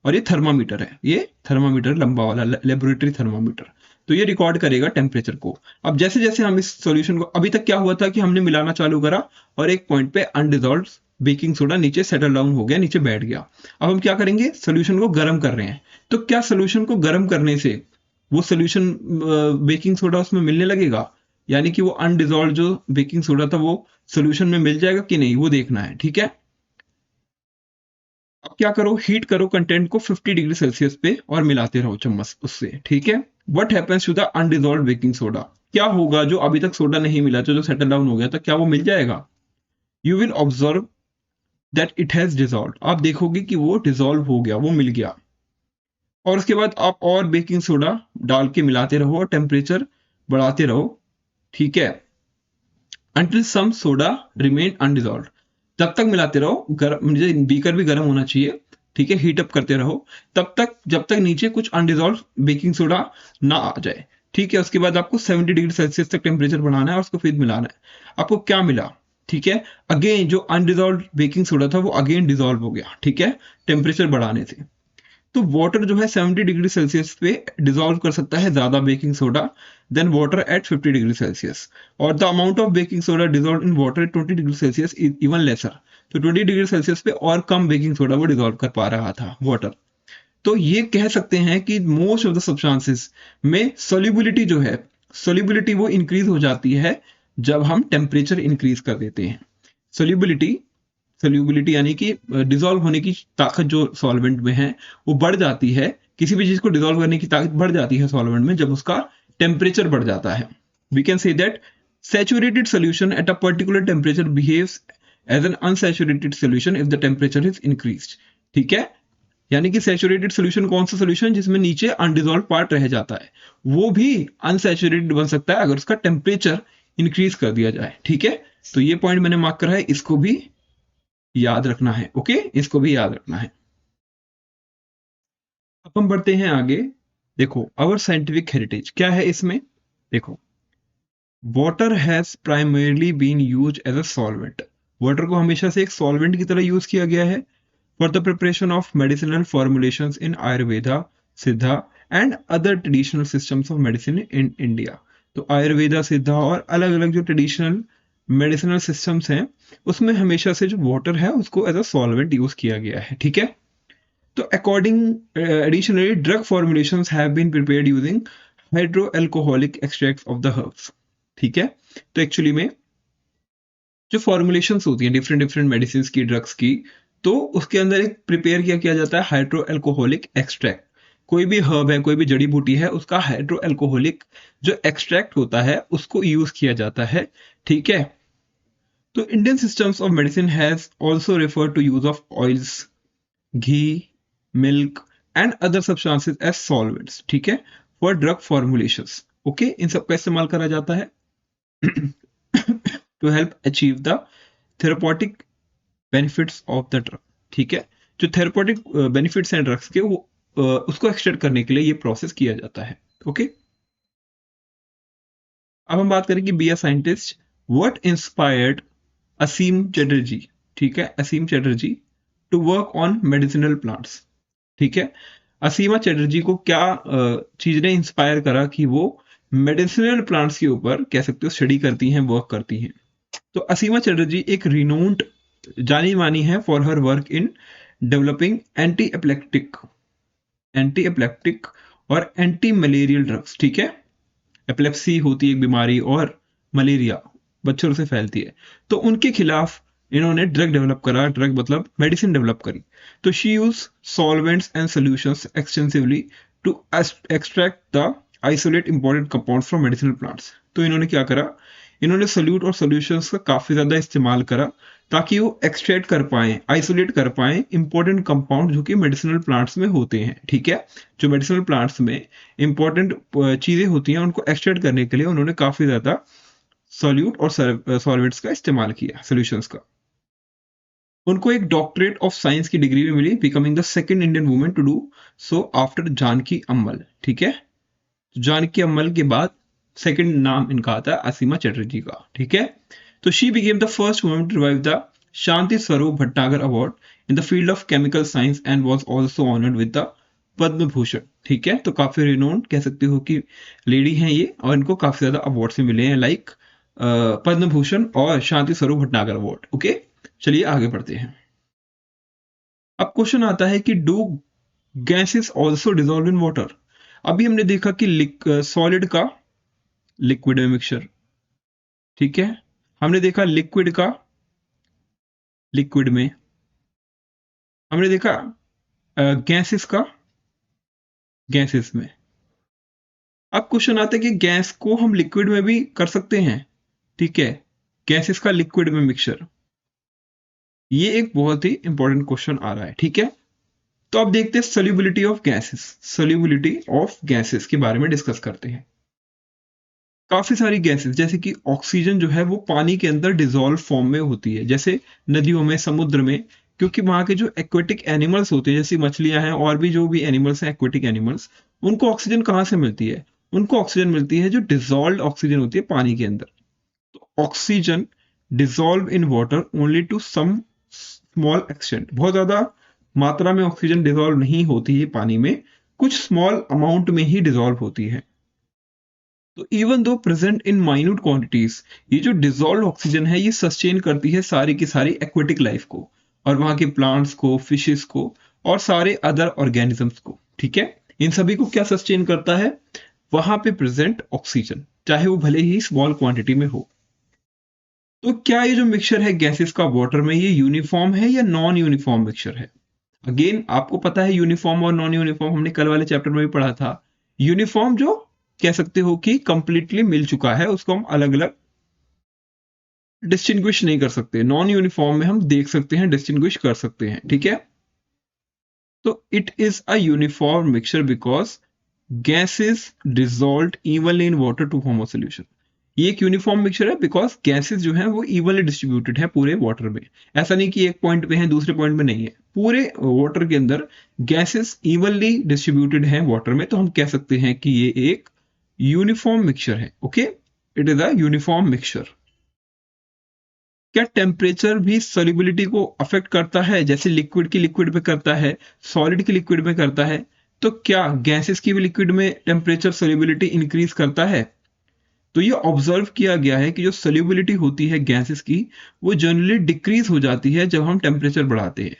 A: और ये थर्मामीटर है, ये थर्मामीटर लंबा वाला लेबोरेटरी थर्मामीटर, तो ये रिकॉर्ड करेगा टेम्परेचर को। अब जैसे जैसे हम इस सॉल्यूशन को, अभी तक क्या हुआ था कि हमने मिलाना चालू करा और एक पॉइंट पे अनडिजॉल्व बेकिंग सोडा नीचे सेटल डाउन हो गया, नीचे बैठ गया। अब हम क्या करेंगे, सोल्यूशन को गर्म कर रहे हैं, तो क्या सोल्यूशन को गर्म करने से वो सोल्यूशन बेकिंग सोडा उसमें मिलने लगेगा, यानी कि वो अनडिजॉल्व जो बेकिंग सोडा था वो सोल्यूशन में मिल जाएगा कि नहीं, वो देखना है। ठीक है, अब क्या करो, हीट करो कंटेंट को 50 डिग्री सेल्सियस पे और मिलाते रहो चम्मच उससे। ठीक है, what happens to the undissolved baking soda, क्या होगा जो अभी तक सोडा नहीं मिला था, जो सेटल डाउन हो गया था, क्या वो मिल जाएगा। You will observe that it has dissolve, आप देखोगे कि वो डिजॉल्व हो गया, वो मिल गया। और उसके बाद आप और बेकिंग सोडा डाल के मिलाते रहो और टेम्परेचर बढ़ाते रहो। ठीक है, अंटिल सम सोडा रिमेन अनडिजॉल्व, तब तक मिलाते रहो, गर्म, मुझे बीकर भी गर्म होना चाहिए, ठीक है, हीट अप करते रहो तब तक जब तक नीचे कुछ अनडिजॉल्व बेकिंग सोडा ना आ जाए। ठीक है, उसके बाद आपको 70 डिग्री सेल्सियस तक टेम्परेचर बढ़ाना है और उसको फिर मिलाना है। आपको क्या मिला? ठीक है, अगेन जो अनडिजॉल्व बेकिंग सोडा था वो अगेन डिजॉल्व हो गया। ठीक है, टेम्परेचर बढ़ाने से। तो वाटर जो है 70 डिग्री सेल्सियस पे डिजॉल्व कर सकता है ज्यादा baking soda than water at 50 degree Celsius, और the amount of baking soda dissolve in water at 20 degree Celsius is even lesser. तो 20 डिग्री सेल्सियस पे और कम बेकिंग सोडा वो डिजॉल्व कर पा रहा था वाटर। तो ये कह सकते हैं कि मोस्ट ऑफ द सब्सटेंसेस में सोल्यूबिलिटी जो है, सोल्यूबिलिटी वो इंक्रीज हो जाती है जब हम टेम्परेचर इंक्रीज कर देते हैं। सोल्यूबिलिटी सोल्यूबिलिटी यानी कि डिजॉल्व होने की ताकत जो सॉल्वेंट में है वो बढ़ जाती है। किसी भी चीज को डिजॉल्व करने की ताकत बढ़ जाती है सॉल्वेंट में जब उसका टेम्परेचर बढ़ जाता है। We can say that saturated solution at a particular temperature behaves as an unsaturated solution if the temperature is increased. ठीक है, यानी कि सैचुरेटेड सोल्यूशन कौन सा सोल्यूशन जिसमें नीचे अनडिजॉल्व पार्ट रह जाता है, वो भी अनसैचुरेटेड बन सकता है अगर उसका टेम्परेचर इंक्रीज कर दिया जाए। ठीक है, तो ये पॉइंट मैंने मार्क करा है, इसको भी याद रखना है। ओके, इसको भी याद रखना है। अब हम बढ़ते हैं आगे। देखो अवर साइंटिफिक हेरिटेज क्या है इसमें। देखो water has primarily been use as a solvent. Water को हमेशा से एक सॉल्वेंट की तरह यूज किया गया है for the preparation of medicinal formulations in Ayurveda, Siddha and other traditional systems of medicine in India. तो आयुर्वेदा, सिद्धा और अलग अलग जो ट्रेडिशनल मेडिसिनल सिस्टम्स हैं उसमें हमेशा से जो वाटर है उसको एज अ सॉल्वेंट यूज किया गया है। ठीक है, तो according additionally drug formulations have been prepared using hydroalcoholic extracts of the herbs. ठीक है, तो एक्चुअली में जो फॉर्मुलेशंस होती हैं डिफरेंट डिफरेंट मेडिसिन की, ड्रग्स की, तो उसके अंदर एक प्रिपेयर किया जाता है हाइड्रो अल्कोहलिक एक्सट्रैक्ट। कोई भी हर्ब है, कोई भी जड़ी बूटी है, उसका हाइड्रो अल्कोहलिक जो एक्सट्रैक्ट होता है उसको यूज किया जाता है। ठीक है, तो Indian systems of medicine has also refer to use of oils, ghee, milk and other substances as solvents. ठीक है, फॉर ड्रग फॉर्मुलेशंस। ओके, इन सब का इस्तेमाल करा जाता है to help achieve the therapeutic benefits of the drug. ठीक है, जो थेरापॉटिक बेनिफिट्स हैं ड्रग्स के वो उसको एक्सटेंड करने के लिए ये प्रोसेस किया जाता है। ओके, अब हम बात करेंगे be a scientist. What inspired Asima Chatterjee, ठीक है, Asima Chatterjee to work on medicinal plants. ठीक है, असीमा चैटर्जी को क्या चीज ने इंस्पायर करा कि वो मेडिसिनल प्लांट्स के ऊपर कह सकते हो स्टडी करती हैं, वर्क करती हैं। तो असीमा चैटर्जी एक रिनोन्ड जानी मानी है for her work in developing anti epileptic और एंटी मलेरियल ड्रग्स। ठीक है, एपिलेप्सी होती है एक बीमारी और मलेरिया बच्चों से फैलती है, तो उनके खिलाफ इन्होंने ड्रग डेवलप करा, ड्रग मतलब मेडिसिन डेवलप करी। तो she use solvents and solutions extensively to extract the isolate important compounds from medicinal plants. तो इन्होंने क्या करा, इन्होंने सोल्यूट और सॉल्यूशंस का काफी ज्यादा इस्तेमाल करा ताकि वो एक्सट्रैक्ट कर पाए, आइसोलेट कर पाए इंपॉर्टेंट कंपाउंड जो कि मेडिसिनल प्लांट्स में होते हैं। ठीक है, जो मेडिसिनल प्लांट्स में इंपॉर्टेंट चीजें होती हैं उनको एक्सट्रैक्ट करने के लिए उन्होंने काफी ज्यादा सॉल्यूट और सॉल्वेंट्स का इस्तेमाल किया, सॉल्यूशंस का। उनको एक डॉक्टरेट ऑफ साइंस की डिग्री भी मिली, becoming the second Indian women to do so after Janaki Ammal. ठीक है, जानकी अम्मल के बाद सेकंड नाम इनका आता है असीमा चैटर्जी का। ठीक है, तो she became the first woman to receive the Shanti Swarup Bhatnagar award in the field of chemical science and was also honoured with the Padma Bhushan. ठीक है, तो काफी रिनोन्ड कह सकते हो कि लेडी हैं ये, और इनको काफी ज्यादा अवार्ड से मिले हैं, लाइक पद्म भूषण और शांति स्वरूप भट्टागर अवार्ड। ओके, चलिए आगे बढ़ते हैं। अब क्वेश्चन आता है कि do gases also dissolve in water. अभी हमने देखा कि सॉलिड का लिक्विड में मिक्सचर, ठीक है, हमने देखा लिक्विड का लिक्विड में, हमने देखा गैसेस का गैसेस में। अब क्वेश्चन आता है कि गैस को हम लिक्विड में भी कर सकते हैं। ठीक है, गैसेस का लिक्विड में मिक्सचर, ये एक बहुत ही इंपॉर्टेंट क्वेश्चन आ रहा है। ठीक है, तो अब देखते हैं solubility of gases. Solubility of gases के बारे में डिस्कस करते हैं। काफी सारी गैसेस जैसे कि ऑक्सीजन जो है वो पानी के अंदर डिजोल्व फॉर्म में होती है, जैसे नदियों में, समुद्र में क्योंकि वहां के जो एक्वेटिक एनिमल्स होते हैं, जैसे मछलियां हैं और भी जो भी एनिमल्स हैं एक्वेटिक एनिमल्स, उनको ऑक्सीजन कहाँ से मिलती है? उनको ऑक्सीजन मिलती है जो डिजॉल्व ऑक्सीजन होती है पानी के अंदर। तो oxygen dissolve in water only to some small extent, बहुत ज्यादा मात्रा में ऑक्सीजन डिजॉल्व नहीं होती है पानी में, कुछ स्मॉल अमाउंट में ही डिजॉल्व होती है। तो even though present in minute quantities, ये जो डिजॉल्व ऑक्सीजन है ये सस्टेन करती है सारी की सारी एक्वेटिक लाइफ को, और वहां के प्लांट्स को, फिशेस को, और सारे अदर ऑर्गेनिजम्स को। ठीक है, इन सभी को क्या सस्टेन करता है? वहां पे प्रेजेंट ऑक्सीजन, चाहे वो भले ही स्मॉल क्वांटिटी में हो। तो क्या ये जो मिक्सचर है गैसेस का वाटर में, ये यूनिफॉर्म है या नॉन यूनिफॉर्म मिक्सचर है? अगेन आपको पता है यूनिफॉर्म और नॉन यूनिफॉर्म, हमने कल वाले चैप्टर में भी पढ़ा था। यूनिफॉर्म जो कह सकते हो कि कंप्लीटली मिल चुका है, उसको हम अलग अलग डिस्टिंग्विश नहीं कर सकते। नॉन यूनिफॉर्म में हम देख सकते हैं, डिस्टिंग्विश कर सकते हैं। ठीक है, तो it is a uniform mixture because gases dissolve evenly in water to form a solution. ये एक यूनिफॉर्म मिक्सचर है बिकॉज गैसेस जो है वो इवनली डिस्ट्रीब्यूटेड है पूरे वाटर में। ऐसा नहीं कि एक पॉइंट पे है दूसरे पॉइंट में नहीं है, पूरे वाटर के अंदर गैसेस इवनली डिस्ट्रीब्यूटेड है वाटर में। तो हम कह सकते हैं कि ये एक यूनिफॉर्म मिक्सचर है। Okay, it is a uniform mixture. क्या टेम्परेचर भी सॉल्युबिलिटी को अफेक्ट करता है? जैसे लिक्विड की लिक्विड में करता है, सॉलिड की लिक्विड में करता है, तो क्या गैसेस की भी लिक्विड में टेम्परेचर सॉल्युबिलिटी इंक्रीज करता है? तो ये ऑब्जर्व किया गया है कि जो सोल्यूबिलिटी होती है गैसेस की, वो जनरली डिक्रीज हो जाती है जब हम टेम्परेचर बढ़ाते हैं।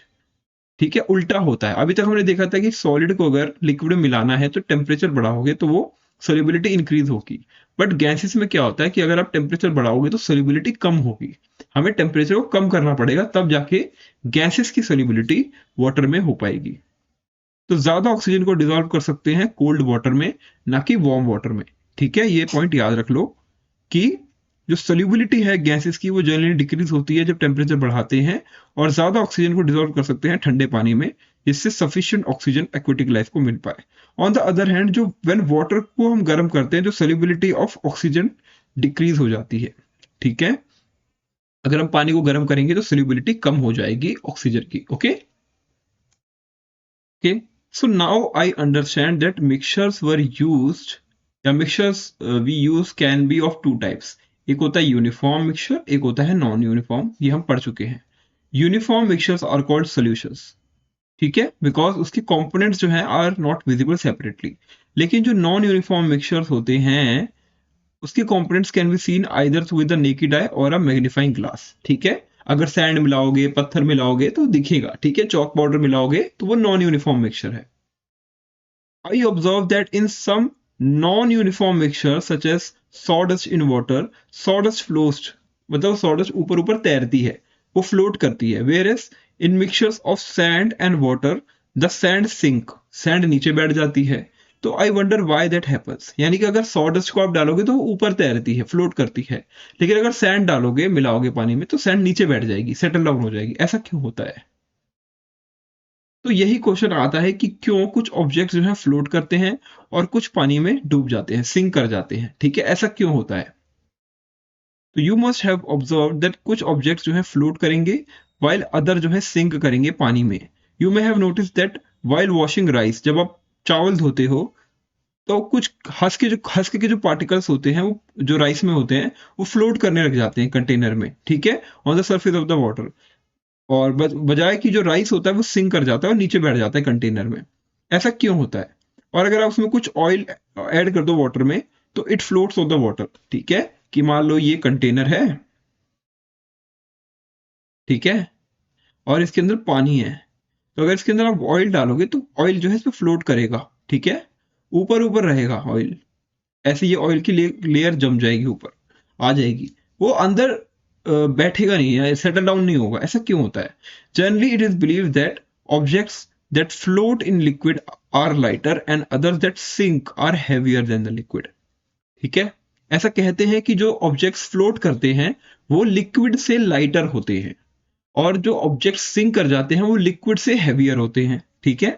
A: ठीक है, उल्टा होता है। अभी तक हमने देखा था कि सॉलिड को अगर लिक्विड में मिलाना है तो टेम्परेचर बढ़ाओगे तो वो सोल्यूबिलिटी इंक्रीज होगी। बट गैसेस में क्या होता है कि अगर आप टेम्परेचर बढ़ाओगे तो सोल्यूबिलिटी कम होगी। हमें टेम्परेचर को कम करना पड़ेगा, तब जाके गैसेस की सोल्यूबिलिटी वाटर में हो पाएगी। तो ज्यादा ऑक्सीजन को डिजॉल्व कर सकते हैं कोल्ड वाटर में, ना कि वार्म वाटर में। ठीक है, ये पॉइंट याद रख लो कि जो सोल्यूबिलिटी है गैसेस की वो जनरली डिक्रीज होती है जब टेम्परेचर बढ़ाते हैं, और ज्यादा ऑक्सीजन को डिजॉल्व कर सकते हैं ठंडे पानी में, जिससे सफिशिएंट ऑक्सीजन एक्वेटिक लाइफ को मिल पाए। ऑन द अदर हैंड, जो व्हेन वाटर को हम गर्म करते हैं, जो सोल्यूबिलिटी ऑफ ऑक्सीजन डिक्रीज हो जाती है। ठीक है, अगर हम पानी को गर्म करेंगे तो सोल्यूबिलिटी कम हो जाएगी ऑक्सीजन की। Okay, Okay, so now I understand that mixtures were used, या mixtures we use can be of two types. एक होता है यूनिफॉर्म मिक्सचर, एक होता है नॉन यूनिफॉर्म, ये हम पढ़ चुके हैं। Uniform mixtures are called solutions. ठीक है, बिकॉज उसके कंपोनेंट्स जो हैं आर नॉट विजिबल सेपरेटली। लेकिन जो नॉन यूनिफॉर्म मिक्सचर्स होते हैं, उसके components can be seen either with a naked eye और अ मैग्नीफाइंग ग्लास। ठीक है, अगर सैंड मिलाओगे, पत्थर मिलाओगे तो दिखेगा। ठीक है, चौक पाउडर मिलाओगे तो वो नॉन यूनिफॉर्म मिक्सचर है। I observe that in some non-uniform mixture such as sawdust in water, sawdust floats, मतलब sawdust ऊपर ऊपर तैरती है, वो float करती है। Whereas in mixtures of sand and water, the sand sink, sand नीचे बैठ जाती है। तो I wonder why that happens, यानी कि अगर सॉडस्ट को आप डालोगे तो वो ऊपर तैरती है, फ्लोट करती है, लेकिन अगर सैंड डालोगे, मिलाओगे पानी में, तो सैंड नीचे बैठ जाएगी, सेटल डाउन हो जाएगी। ऐसा क्यों होता है? तो यही क्वेश्चन आता है कि क्यों कुछ ऑब्जेक्ट्स जो है फ्लोट करते हैं और कुछ पानी में डूब जाते हैं, सिंक कर जाते हैं। ठीक है, ऐसा क्यों होता है? तो you must have observe that कुछ ऑब्जेक्ट्स जो है फ्लोट करेंगे, वाइल अदर जो है सिंक करेंगे पानी में। You may have notice that while washing rice, जब आप चावल धोते हो तो कुछ हस्के के जो पार्टिकल्स होते हैं, वो जो राइस में होते हैं, वो फ्लोट करने लग जाते हैं कंटेनर में। ठीक है, on the surface of the water. और बजाय कि जो राइस होता है वो सिंक कर जाता है और नीचे बैठ जाता है कंटेनर में। ऐसा क्यों होता है? और अगर आप उसमें कुछ ऑयल ऐड कर दो वाटर में, तो it floats on the water. ठीक है, कि मान लो ये कंटेनर है, ठीक है, और इसके अंदर पानी है, तो अगर इसके अंदर आप ऑयल डालोगे तो ऑयल जो है इस पर फ्लोट करेगा। ठीक है, ऊपर ऊपर रहेगा ऑयल, ऐसे ये ऑयल की लेयर जम जाएगी, ऊपर आ जाएगी, वो अंदर बैठेगा नहीं या सेटल डाउन नहीं होगा। ऐसा क्यों होता है? Generally it is believe that objects that float in liquid are lighter and others that sink are heavier than the liquid. ठीक है, ऐसा कहते हैं कि जो ऑब्जेक्ट्स फ्लोट करते हैं वो लिक्विड से लाइटर होते हैं, और जो ऑब्जेक्ट्स सिंक कर जाते हैं वो लिक्विड से हैवियर होते हैं। ठीक है,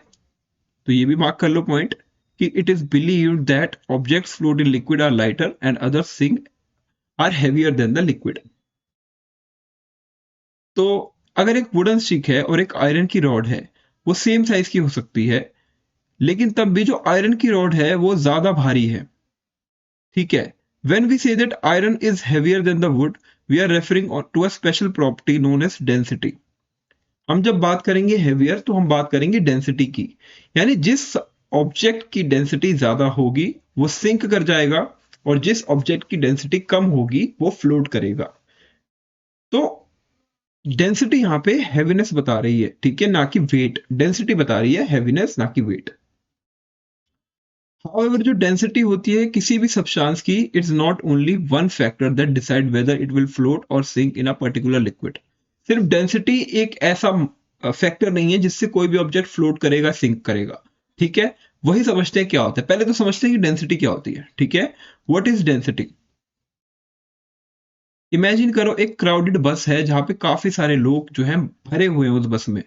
A: तो ये भी मार्क कर लो पॉइंट कि it is believed that objects float in liquid are lighter and others sink are heavier than the liquid. तो अगर एक वुडन स्टिक है और एक आयरन की रॉड है, वो सेम साइज की हो सकती है, लेकिन तब भी जो आयरन की रॉड है वो ज्यादा भारी है, ठीक है। When we say that iron is heavier than the wood, we are referring to a special property known as density. हम जब बात करेंगे हेवियर तो हम बात करेंगे डेंसिटी की, यानी जिस ऑब्जेक्ट की डेंसिटी ज्यादा होगी वो सिंक कर जाएगा, और जिस ऑब्जेक्ट की डेंसिटी कम होगी वो फ्लोट करेगा। तो डेंसिटी यहाँ पे हैवीनेस बता रही है, ठीक है, ना कि वेट। डेंसिटी बता रही है हैवीनेस, ना कि वेट। However, जो डेंसिटी होती है किसी भी सब्सटेंस की, it's not only one factor that decide whether it will float और sink in a particular liquid. सिर्फ डेंसिटी एक ऐसा फैक्टर नहीं है जिससे कोई भी ऑब्जेक्ट फ्लोट करेगा, सिंक करेगा, ठीक है। वही समझते हैं क्या होता है, पहले तो समझते हैं कि डेंसिटी क्या होती है, ठीक है। What is density? इमेजिन करो एक क्राउडेड बस है जहां पे काफी सारे लोग जो हैं भरे हुए हैं, उस बस में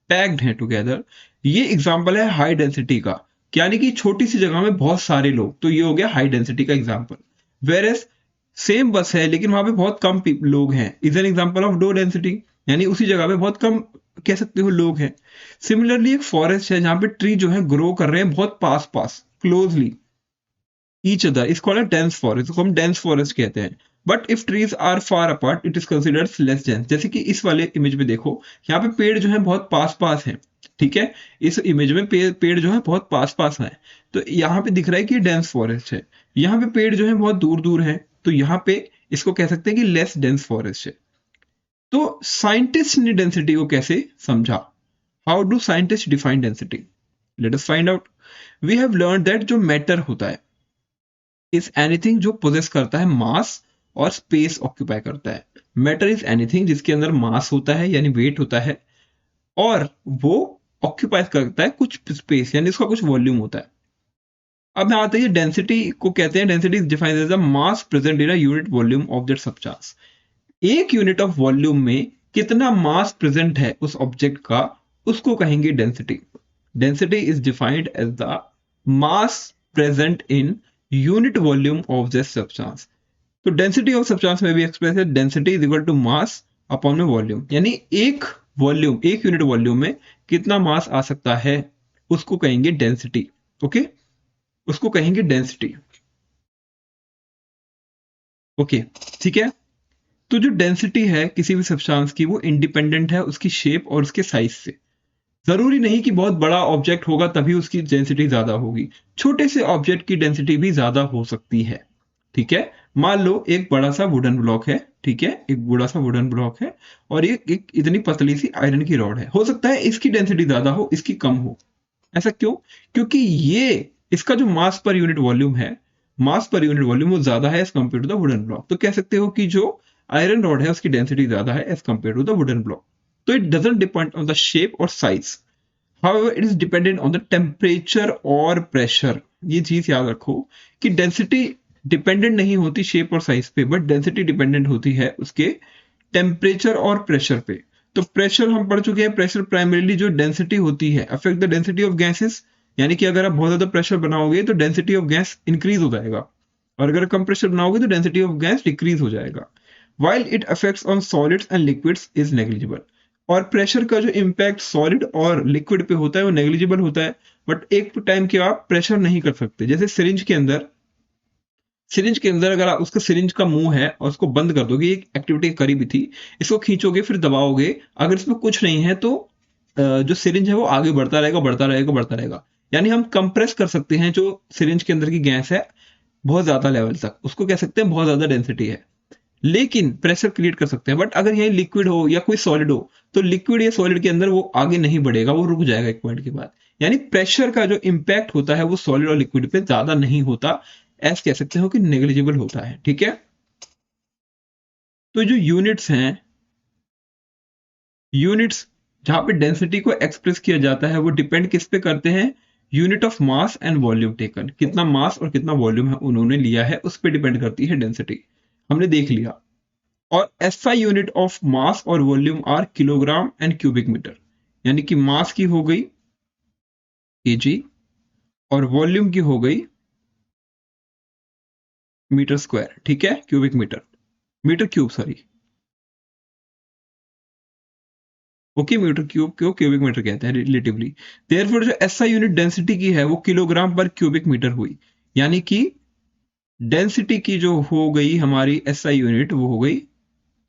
A: पैक्ड हैं टुगेदर। ये एग्जांपल है हाई डेंसिटी का, यानी कि छोटी सी जगह में बहुत सारे लोग, तो ये हो गया हाई डेंसिटी का एग्जांपल। वेर एज सेम बस है लेकिन वहां पे बहुत कम लोग हैं, is an example of low density, यानी उसी जगह पे बहुत कम, कह सकते हो, लोग हैं। सिमिलरली एक फॉरेस्ट है जहां पे ट्री जो है ग्रो कर रहे हैं बहुत पास पास, closely each other, is called a dense forest, इसको हम डेंस फॉरेस्ट कहते हैं। But if trees are far apart it is considered less dense. जैसे कि इस वाले इमेज में देखो, यहाँ पे पेड़ जो है बहुत पास पास हैं, ठीक है। इस इमेज में पेड़ जो है बहुत पास पास हैं, तो यहाँ पे दिख रहा है कि डेंस फॉरेस्ट है। यहाँ पे पेड़ जो है बहुत दूर दूर है, तो यहाँ पे इसको कह सकते हैं कि लेस डेंस फॉरेस्ट है। तो साइंटिस्ट ने डेंसिटी को कैसे समझा? How do scientist define density? Let us find out. We have learn that जो मैटर होता है इज एनीथिंग जो पोजेस करता है मास और स्पेस ऑक्यूपाई करता है। मैटर इज एनीथिंग जिसके अंदर मास होता है यानी वेट होता है, और वो ऑक्यूपाई करता है कुछ स्पेस, यानी उसका कुछ वॉल्यूम होता है। अब यहाँ आते हैं डेंसिटी को कहते हैं, density is defined as the mass present in a unit volume of that substance. एक यूनिट ऑफ वॉल्यूम में कितना मास प्रेजेंट है उस ऑब्जेक्ट का, उसको कहेंगे density. Density is defined as the mass present in unit volume of this substance. तो density of substance में भी एक्सप्रेस है, density is equal to mass upon में वॉल्यूम, यानी एक वॉल्यूम, एक यूनिट वॉल्यूम में कितना मास आ सकता है उसको कहेंगे डेंसिटी। ओके, उसको कहेंगे डेंसिटी। ओके, ठीक है। तो जो डेंसिटी है किसी भी सब्सटेंस की, वो इंडिपेंडेंट है उसकी शेप और उसके साइज से। जरूरी नहीं कि बहुत बड़ा ऑब्जेक्ट होगा तभी उसकी डेंसिटी ज्यादा होगी, छोटे से ऑब्जेक्ट की डेंसिटी भी ज्यादा हो सकती है, ठीक है। मान लो एक बड़ा सा वुडन ब्लॉक है, ठीक है, एक बड़ा सा वुडन ब्लॉक है, और एक इतनी पतली सी आयरन की रॉड है। हो सकता है इसकी डेंसिटी ज्यादा हो, इसकी कम हो। ऐसा क्यों? क्योंकि ये, इसका जो मास पर यूनिट वॉल्यूम है, मास पर यूनिट वॉल्यूम वो ज्यादा है as compare to the wooden block. तो कह सकते हो कि जो आयरन रॉड है उसकी डेंसिटी ज्यादा है as compare to the wooden block. तो it doesn't depend on the shape और size, however it is dependent on the temperature और pressure। ये चीज याद रखो कि डेंसिटी डिपेंडेंट नहीं होती शेप और साइज पे, बट डेंसिटी डिपेंडेंट होती है उसके टेम्परेचर और प्रेशर पे। तो प्रेशर हम पढ़ चुके हैं, प्रेशर प्राइमरीली जो डेंसिटी होती है affect the density of gases, यानी कि अगर आप बहुत ज्यादा प्रेशर बनाओगे तो डेंसिटी ऑफ गैस इंक्रीज हो जाएगा, और अगर कम प्रेशर बनाओगे तो डेंसिटी ऑफ गैस डिक्रीज हो जाएगा। While it affects on solids and liquids is negligible. और प्रेशर का जो इम्पैक्ट सॉलिड और लिक्विड पे होता है वो नेग्लिजिबल होता है, बट एक टाइम के आप प्रेशर नहीं कर सकते। जैसे सिरिंज के अंदर, सिरिंज के अंदर अगर आप उसका सिरिंज का मुंह है और उसको बंद कर दोगे, एक एक्टिविटी करी भी थी, इसको खींचोगे फिर दबाओगे, अगर इसमें कुछ नहीं है तो जो सिरिंज है वो आगे बढ़ता रहेगा, बढ़ता रहेगा, बढ़ता रहेगा। यानी हम कंप्रेस कर सकते हैं जो सिरिंज के अंदर की गैस है बहुत ज्यादा लेवल तक, उसको कह सकते हैं बहुत ज्यादा डेंसिटी है, लेकिन प्रेशर क्रिएट कर सकते हैं। बट अगर यही लिक्विड हो या कोई सॉलिड हो, तो लिक्विड या सॉलिड के अंदर वो आगे नहीं बढ़ेगा, वो रुक जाएगा एक पॉइंट के बाद। यानी प्रेशर का जो इम्पैक्ट होता है वो सॉलिड और लिक्विड पे ज्यादा नहीं होता, ऐसे कह सकते हो कि नेग्लिजिबल होता है, ठीक है। तो जो यूनिट्स हैं, यूनिट्स जहां पे डेंसिटी को एक्सप्रेस किया जाता है वो डिपेंड किस पे करते हैं? Unit of mass and volume taken, कितना मास और कितना वॉल्यूम है उन्होंने लिया है उस पर डिपेंड करती है डेंसिटी। हमने देख लिया। और एसआई यूनिट ऑफ मास और volume are kilogram and cubic metre, यानी कि मास की हो गई केजी और वॉल्यूम की हो गई मीटर स्क्वायर, ठीक है, cubic metre, metre cube sorry. Okay, metre cube को क्यूबिक मीटर कहते हैं रिलेटिवली। देयरफॉर जो एसआई यूनिट डेंसिटी की है वो किलोग्राम पर क्यूबिक मीटर हुई, यानी कि डेंसिटी की जो हो गई हमारी एसआई यूनिट वो हो गई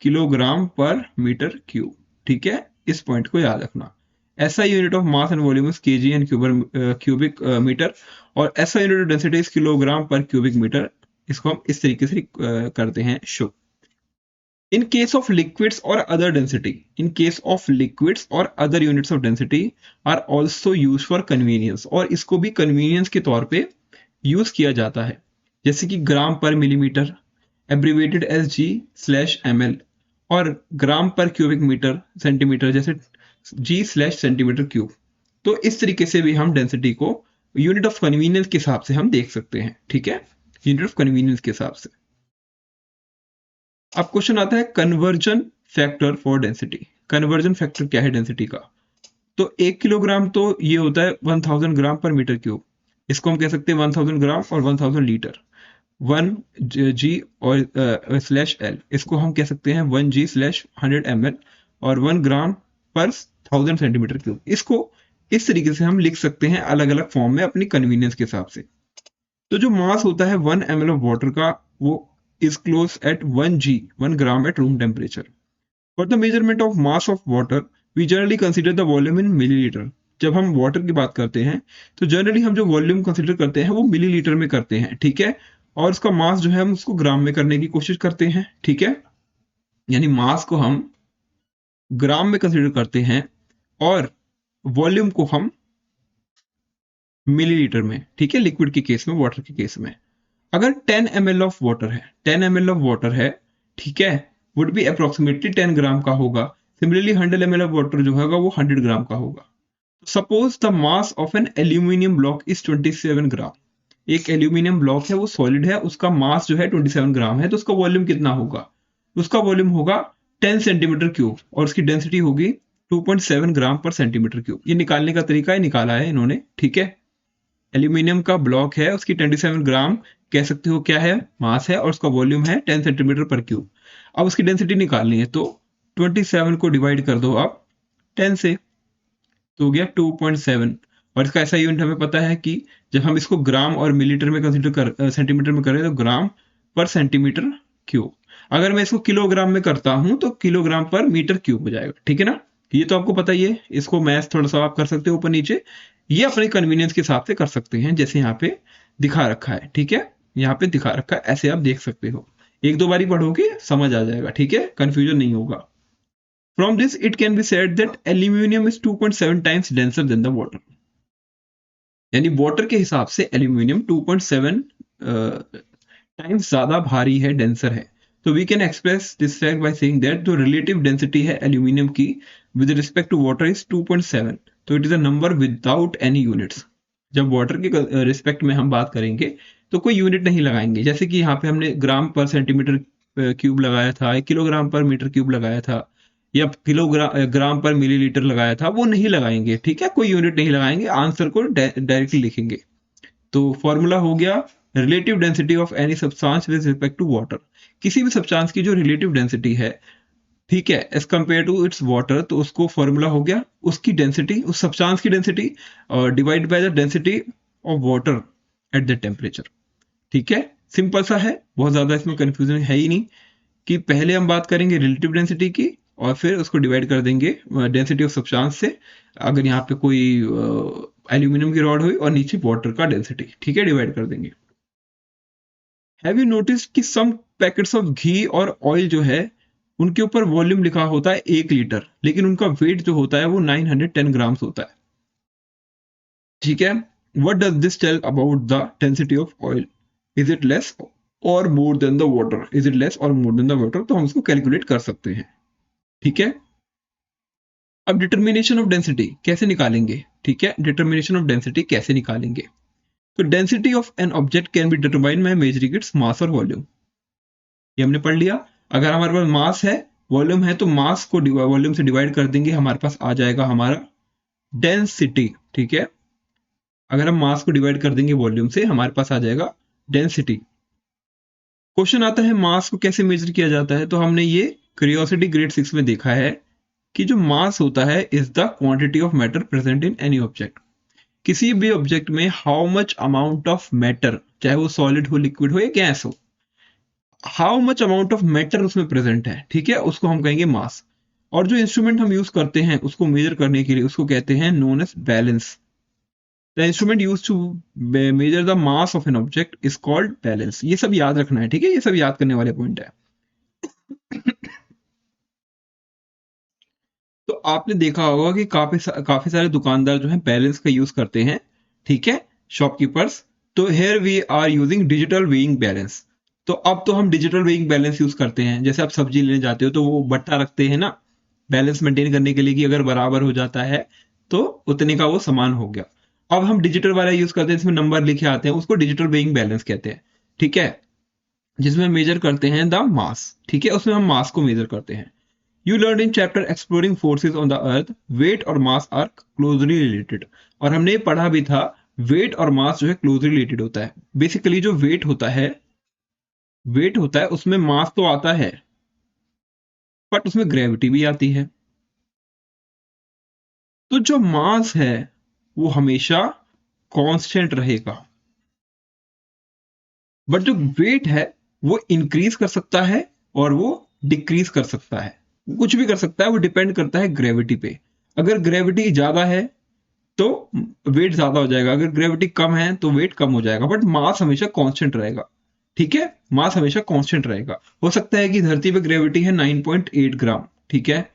A: किलोग्राम पर मीटर क्यूब। ठीक है, इस पॉइंट को याद रखना। SI unit of mass and volume is KG and cubic metre, और SI unit of density is kilogram per cubic metre. इसको हम इस तरीके से करते हैं show. In case of liquids or other density, in case of liquids or other units of density are also used for convenience, और इसको भी convenience के तौर पे यूज किया जाता है, जैसे कि ग्राम पर मिलीमीटर एब्रीवेटेड एस G/ml, और ग्राम पर क्यूबिक मीटर सेंटीमीटर जैसे G/सेंटीमीटर क्यूब। तो इस तरीके से भी हम डेंसिटी को यूनिट ऑफ कन्वीनियंस के हिसाब से हम देख सकते हैं। ठीक है, यूनिट ऑफ कन्वीनियंस के हिसाब से। अब क्वेश्चन आता है conversion factor for density. Conversion factor क्या है डेंसिटी का? तो 1 किलोग्राम तो ये होता है 1000 ग्राम पर मीटर क्यूब, इसको हम कह सकते हैं 1000 ग्राम और 1000 लीटर। 1 G और स्लैश एल, इसको हम कह सकते हैं 1G/100 ml, और 1 ग्राम पर 1000 सेंटीमीटर क्यूब। इसको इस तरीके से हम लिख सकते हैं अलग अलग फॉर्म में अपनी कन्वीनियंस के हिसाब से। तो जो मास होता है 1 ml ऑफ वाटर का, वो is close at 1 gram at room temperature. For the measurement of mass of water, we generally consider the volume in milliliter. जब हम वाटर की बात करते हैं तो जनरली हम जो वॉल्यूम कंसिडर करते हैं वो मिलीलीटर में करते हैं। ठीक है, और उसका मास जो है हम उसको ग्राम में करने की कोशिश करते हैं। ठीक है, यानी मास को हम ग्राम में कंसिडर करते हैं और वॉल्यूम को हम मिलीलीटर में। ठीक है, लिक्विड के केस में, वाटर के केस में। अगर 10 ml ऑफ वाटर है, 10 ml ऑफ वाटर है, ठीक है, वुड बी अप्रोक्सीमेटली 10 ग्राम का होगा। सिमिलरली 100 ml ऑफ वाटर जो होगा वो 100 ग्राम का होगा। Suppose the mass of an aluminium block is 27 gram. एक एल्यूमिनियम ब्लॉक है, वो सॉलिड है, उसका मास जो है 27 ग्राम है, तो उसका वॉल्यूम कितना होगा? उसका वॉल्यूम होगा 10 सेंटीमीटर क्यूब, और उसकी डेंसिटी होगी 2.7 ग्राम पर सेंटीमीटर क्यूब। ये निकालने का तरीका है, निकाला है इन्होंने। ठीक है, एल्यूमिनियम का ब्लॉक है, उसकी 27 ग्राम कह सकते हो क्या है, मास है, और उसका वॉल्यूम है 10 सेंटीमीटर पर क्यूब। अब उसकी डेंसिटी निकालनी है, तो 27 को डिवाइड कर दो आप 10 से, तो हो गया 2.7। और इसका ऐसा यूनिट हमें पता है कि जब हम इसको ग्राम और मिलीलीटर में कंसीडर कर सेंटीमीटर में करें तो ग्राम पर सेंटीमीटर क्यूब। अगर मैं इसको किलोग्राम में करता हूं तो किलोग्राम पर मीटर क्यूब हो जाएगा। ठीक है ना, ये तो आपको पता ही है। इसको मैथ थोड़ा सा आप कर सकते हो ऊपर नीचे, ये अपने कन्वीनियंस के हिसाब से कर सकते हैं, जैसे यहाँ पे दिखा रखा है। ठीक है, यहाँ पे दिखा रखा है, ऐसे आप देख सकते हो। एक दो बारी पढ़ोगे समझ आ जाएगा। ठीक है, कंफ्यूजन नहीं होगा। From this it can be said that aluminium is 2.7 times denser then the water. यानी वाटर के हिसाब से एल्यूमिनियम 2.7 टाइम्स ज्यादा भारी है, डेंसर है। तो we can express this fact by saying that जो रिलेटिव डेंसिटी है एल्यूमिनियम की with respect to water is 2.7, तो it is a number without any units. जब वाटर के रिस्पेक्ट में हम बात करेंगे तो कोई यूनिट नहीं लगाएंगे, जैसे कि यहाँ पे हमने ग्राम पर सेंटीमीटर क्यूब लगाया था, किलोग्राम पर मीटर क्यूब लगाया था, या ग्राम पर मिलीलीटर लगाया था, वो नहीं लगाएंगे। ठीक है, कोई यूनिट नहीं लगाएंगे, आंसर को डायरेक्टली लिखेंगे। तो फॉर्मूला हो गया relative density of any substance with respect to water. किसी भी सब्सटेंस की जो रिलेटिव डेंसिटी है, ठीक है, as compare to its water, तो उसको फॉर्मूला हो गया उसकी डेंसिटी, उस सब्सटेंस की density divide by the density of water at the temperature. ठीक है, सिंपल सा है, बहुत ज्यादा इसमें कंफ्यूजन है ही नहीं, कि पहले हम बात करेंगे रिलेटिव डेंसिटी की और फिर उसको डिवाइड कर देंगे डेंसिटी ऑफ सब्सटेंस से। अगर यहाँ पे कोई एल्यूमिनियम की रॉड हुई और नीचे वाटर का डेंसिटी, ठीक है, डिवाइड कर देंगे। हैव यू नोटिस कि सम पैकेट्स ऑफ घी और ऑयल जो है उनके ऊपर वॉल्यूम लिखा होता है 1 लीटर, लेकिन उनका वेट जो होता है वो 910 ग्राम्स होता है। ठीक है, what does this tell about the density of oil? Is it less और more than the water? Is it less और मोर देन द वाटर? तो हम इसको कैलकुलेट कर सकते हैं। ठीक है, अब डिटर्मिनेशन ऑफ डेंसिटी कैसे निकालेंगे? ठीक है, डिटर्मिनेशन ऑफ डेंसिटी कैसे निकालेंगे? तो density of an object can be determined by measuring its mass और वॉल्यूम। ये हमने पढ़ लिया। अगर हमारे पास मास है, वॉल्यूम है, तो मास को वॉल्यूम से डिवाइड कर देंगे, हमारे पास आ जाएगा हमारा डेंसिटी। ठीक है, अगर हम मास को डिवाइड कर देंगे वॉल्यूम से, हमारे पास आ जाएगा डेंसिटी। क्वेश्चन आता है मास को कैसे मेजर किया जाता है? तो हमने ये क्यूरियोसिटी ग्रेड 6 में देखा है कि जो मास होता है is the quantity of matter present in any object. किसी भी ऑब्जेक्ट में how much amount of matter, चाहे वो सॉलिड हो, लिक्विड हो या गैस हो, how much amount of matter उसमें प्रेजेंट है, ठीक है, उसको हम कहेंगे मास। और जो इंस्ट्रूमेंट हम यूज करते हैं उसको मेजर करने के लिए, उसको कहते हैं known as balance. The instrument use to measure the mass of an object is called balance. ये सब याद रखना है, ठीक है, ये सब याद करने वाले पॉइंट है। तो आपने देखा होगा कि काफी सारे दुकानदार जो है बैलेंस का यूज करते हैं, ठीक है, शॉपकीपर्स। तो here we are using digital weighing balance. तो अब तो हम डिजिटल वेइंग बैलेंस यूज करते हैं। जैसे आप सब्जी लेने जाते हो तो वो बट्टा रखते हैं ना, बैलेंस मेंटेन करने के लिए, कि अगर बराबर हो जाता है तो उतने का वो सामान हो गया। अब हम डिजिटल वाला यूज करते हैं, इसमें नंबर लिखे आते हैं, उसको डिजिटल वेइंग बैलेंस कहते हैं, ठीक है, जिसमें मेजर करते हैं द मास, ठीक है, उसमें हम मास को मेजर करते हैं। You learn in chapter exploring forces on the earth, weight और मास आर क्लोजली रिलेटेड। और हमने ये पढ़ा भी था, वेट और मास जो है क्लोजली रिलेटेड होता है। बेसिकली जो वेट होता है उसमें मास तो आता है, बट उसमें ग्रेविटी भी आती है। तो जो मास है वो हमेशा कांस्टेंट रहेगा, बट जो वेट है वो इंक्रीज कर सकता है और वो डिक्रीज कर सकता है, कुछ भी कर सकता है, वो डिपेंड करता है ग्रेविटी पे। अगर ग्रेविटी ज्यादा है तो वेट ज्यादा हो जाएगा, अगर ग्रेविटी कम है तो वेट कम हो जाएगा, बट मास हमेशा कांस्टेंट रहेगा, ठीक है, मास हमेशा कांस्टेंट रहेगा। हो सकता है कि धरती पे ग्रेविटी है 9.8 ग्राम, ठीक है,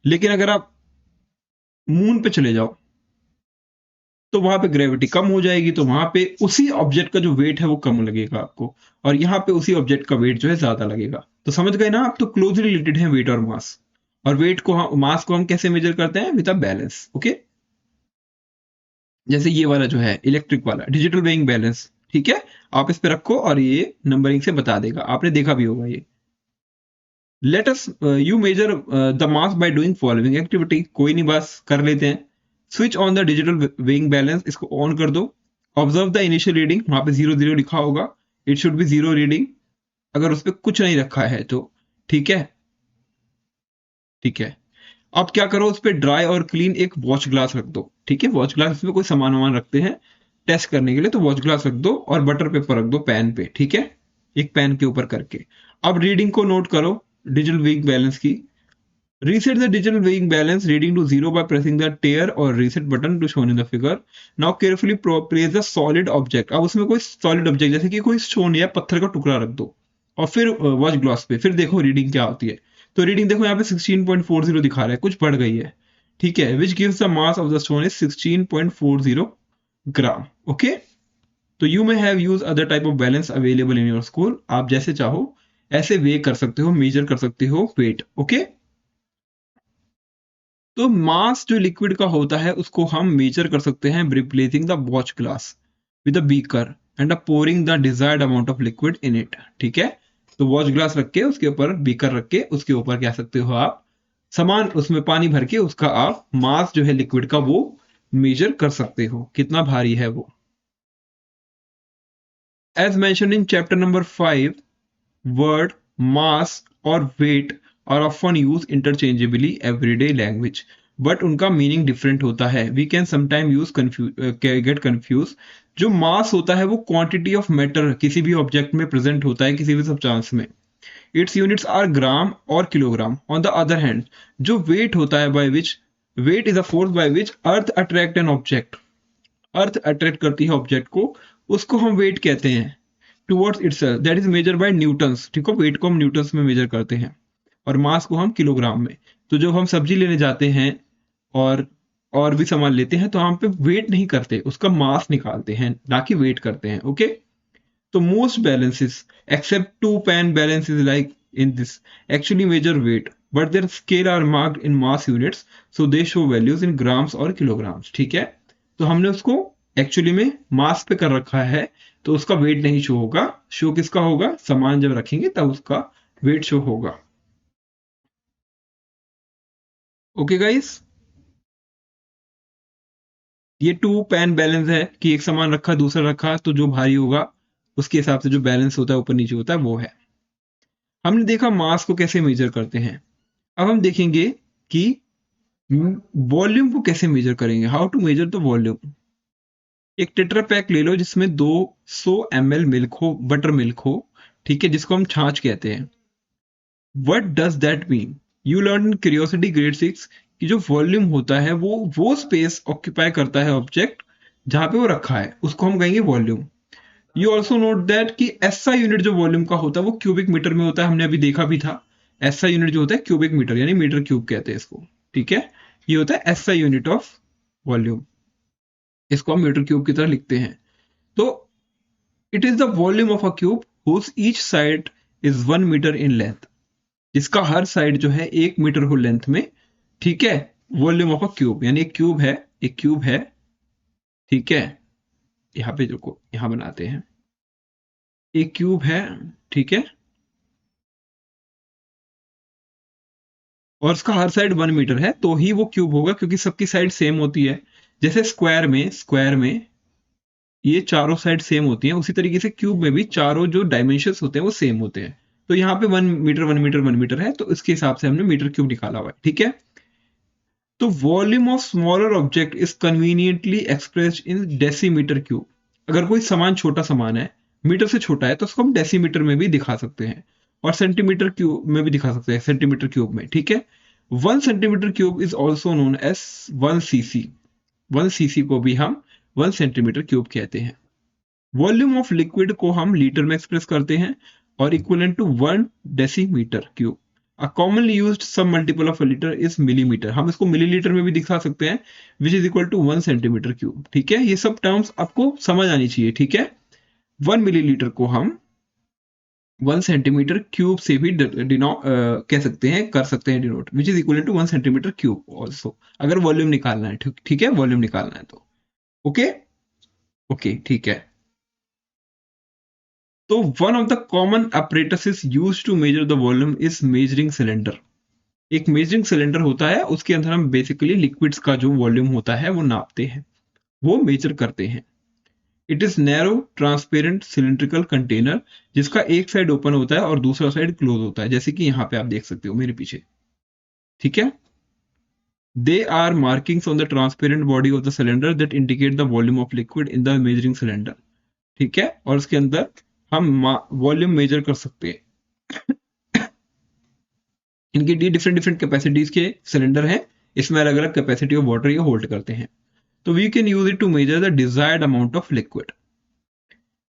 A: लेकिन अगर आप मून पे चले जाओ तो वहां पे ग्रेविटी कम हो जाएगी, तो वहां पे उसी ऑब्जेक्ट का जो वेट है वो कम लगेगा आपको, और यहाँ पे उसी ऑब्जेक्ट का वेट जो है ज्यादा लगेगा। तो समझ गए ना आप, तो क्लोजली रिलेटेड है वेट और मास। और वेट को मास को हम कैसे मेजर करते हैं, विद अ बैलेंस, ओके। जैसे ये वाला जो है इलेक्ट्रिक वाला डिजिटल वेइंग बैलेंस, ठीक है, आप इस पे रखो और ये नंबरिंग से बता देगा, आपने देखा भी होगा ये। Let us you major the mass by doing following activity. कोई नहीं, बस कर लेते हैं। Switch on the digital weighing balance, इसको ऑन कर दो। ऑब्जर्व द इनिशियल रीडिंग, वहां पे 0 0 लिखा होगा, इट शुड बी 0 रीडिंग, अगर उस पर कुछ नहीं रखा है तो, ठीक है, ठीक है। अब क्या करो, उस पर ड्राई और क्लीन एक वॉच ग्लास रख दो, ठीक है, वॉच ग्लास में कोई सामान वामान रखते हैं टेस्ट करने के लिए, तो वॉच ग्लास रख दो और बटर पेपर रख दो पैन पे, ठीक है, एक पैन के ऊपर करके। अब रीडिंग को नोट करो, डिजिटल वेइंग बैलेंस की। Reset the digital weighing balance reading to 0 by pressing the tear or reset button to shown in the figure. Now carefully place the solid object. अब उसमें कोई solid object जैसे कि कोई stone या पत्थर का टुकड़ा रख दो और फिर वॉच ग्लास पे, फिर देखो रीडिंग क्या होती है। तो रीडिंग देखो यहाँ पे 16.40 दिखा रहा है, कुछ बढ़ गई है, ठीक है, which gives the mass of the stone is 16.40 gram, okay. तो you may have use other type of balance available in your school. आप जैसे चाहो ऐसे वे कर सकते हो, मेजर कर सकते हो वेट, ओके। तो मास जो लिक्विड का होता है उसको हम मेजर कर सकते हैं replacing the watch glass with a beaker and pouring the desired amount of liquid in it, ठीक है। तो वॉच ग्लास रख के उसके ऊपर बीकर रख के उसके ऊपर कह सकते हो आप सामान, उसमें पानी भर के उसका आप मास जो है लिक्विड का वो मेजर कर सकते हो, कितना भारी है वो। As mention in chapter number 5, word, mass और weight are often used interchangeably everyday language, but उनका मीनिंग डिफरेंट होता है। We can sometimes get confused। जो मास होता है वो क्वांटिटी ऑफ मैटर किसी भी ऑब्जेक्ट में प्रेजेंट होता है, किसी भी सब्सटेंस में। इट्स यूनिट्स आर ग्राम और kilogram. On the other hand जो वेट होता है, by which weight is a force by which earth attract an object, earth attract करती है ऑब्जेक्ट को, उसको हम वेट कहते हैं। Towards itself that is measure by newtons, ठीक है, वेट को हम न्यूटन्स में मेजर करते हैं और मास को हम किलोग्राम में। तो जब हम सब्जी लेने जाते हैं और भी सामान लेते हैं तो हम पे वेट नहीं करते, उसका मास निकालते हैं, ना कि वेट करते हैं, ओके। तो most balances except two pan balances like in this actually measure weight, but their scale are marked in mass units, so they show values in grams और किलोग्राम्स, ठीक है। तो हमने उसको एक्चुअली में मास पे कर रखा है, तो उसका वेट नहीं शो होगा। शो किसका होगा, सामान जब रखेंगे तब उसका वेट शो होगा, ओके गाइस। ये टू पैन बैलेंस है कि एक सामान रखा दूसरा रखा, तो जो भारी होगा उसके हिसाब से जो बैलेंस होता है ऊपर नीचे होता है वो है। हमने देखा मास को कैसे मेजर करते हैं। अब हम देखेंगे कि वॉल्यूम को कैसे मेजर करेंगे, how to measure the volume. एक टेट्रा पैक ले लो जिसमें 200 ml मिल्क हो, बटर मिल्क हो, ठीक है, जिसको हम छाछ कहते हैं। What does that mean? You learn in curiosity grade 6 कि जो वॉल्यूम होता है वो स्पेस ऑक्यूपाई करता है ऑब्जेक्ट जहां पे वो रखा है, उसको हम कहेंगे volume. You also note that कि एसआई यूनिट जो वॉल्यूम का होता है वो क्यूबिक मीटर में होता है, हमने अभी देखा भी था। एसआई यूनिट जो होता है क्यूबिक मीटर यानी मीटर क्यूब कहते हैं इसको, ठीक है। ये होता है एसआई यूनिट ऑफ वॉल्यूम, इसको हम मीटर क्यूब की तरह लिखते हैं। तो it is the volume of a cube whose each side is 1 metre in length, जिसका हर साइड जो है 1 मीटर हो लेंथ में, ठीक है। वॉल्यूम ऑफ अ क्यूब यानी एक क्यूब है, ठीक है। यहाँ पे जो यहाँ बनाते हैं, एक क्यूब है, ठीक है, और उसका हर साइड 1 मीटर है, तो ही वो क्यूब होगा क्योंकि सबकी साइड सेम होती है। जैसे स्क्वायर में ये चारों साइड सेम होती हैं, उसी तरीके से क्यूब में भी चारों जो डायमेंशंस होते हैं वो सेम होते हैं। तो यहाँ पे 1 मीटर 1 मीटर 1 मीटर है, तो इसके हिसाब से हमने मीटर क्यूब निकाला हुआ है, ठीक है। तो volume of smaller object is conveniently expressed in decimetre cube. अगर कोई सामान छोटा सामान है, मीटर से छोटा है, तो उसको हम डेसीमीटर में भी दिखा सकते हैं और सेंटीमीटर क्यूब में भी दिखा सकते हैं, सेंटीमीटर क्यूब में, ठीक है। 1 centimetre cube is also known as 1 cc। 1 cc को भी हम 1 सेंटीमीटर क्यूब कहते हैं। वॉल्यूम ऑफ लिक्विड को हम लीटर में एक्सप्रेस करते हैं और equivalent to 1 decimetre cube. A commonly used submultiple of a litre is millimetre. हम इसको मिलीलीटर में भी दिखा सकते हैं, which is equal to 1 centimetre cube, ठीक है। ये सब टर्म्स आपको समझ आनी चाहिए, ठीक है। 1 मिलीलीटर को हम 1 सेंटीमीटर क्यूब से भी कह सकते हैं, कर सकते हैं denote, which is equal to 1 centimetre cube also, अगर वॉल्यूम निकालना है, ठीक है, वॉल्यूम निकालना है तो। ओके ओके, ठीक है। तो one of the common apparatus used to measure the volume is measuring cylinder. एक मेजरिंग सिलेंडर होता है, उसके अंदर हम बेसिकली लिक्विड्स का जो वॉल्यूम होता है वो नापते हैं, वो मेजर करते हैं। It is narrow transparent cylindrical container, जिसका एक साइड ओपन होता है और दूसरा साइड क्लोज होता है, जैसे कि यहाँ पे आप देख सकते हो मेरे पीछे, ठीक है। They are markings on the transparent body of the cylinder that indicate the volume of liquid in the measuring cylinder, ठीक है। और उसके अंदर हम वॉल्यूम मेजर कर सकते हैं। इनकी डिफरेंट डिफरेंट कैपेसिटीज के सिलेंडर हैं, इसमें अलग अलग कैपेसिटी ऑफ वाटर ये होल्ड करते हैं। तो we can use it to measure the desired amount of liquid.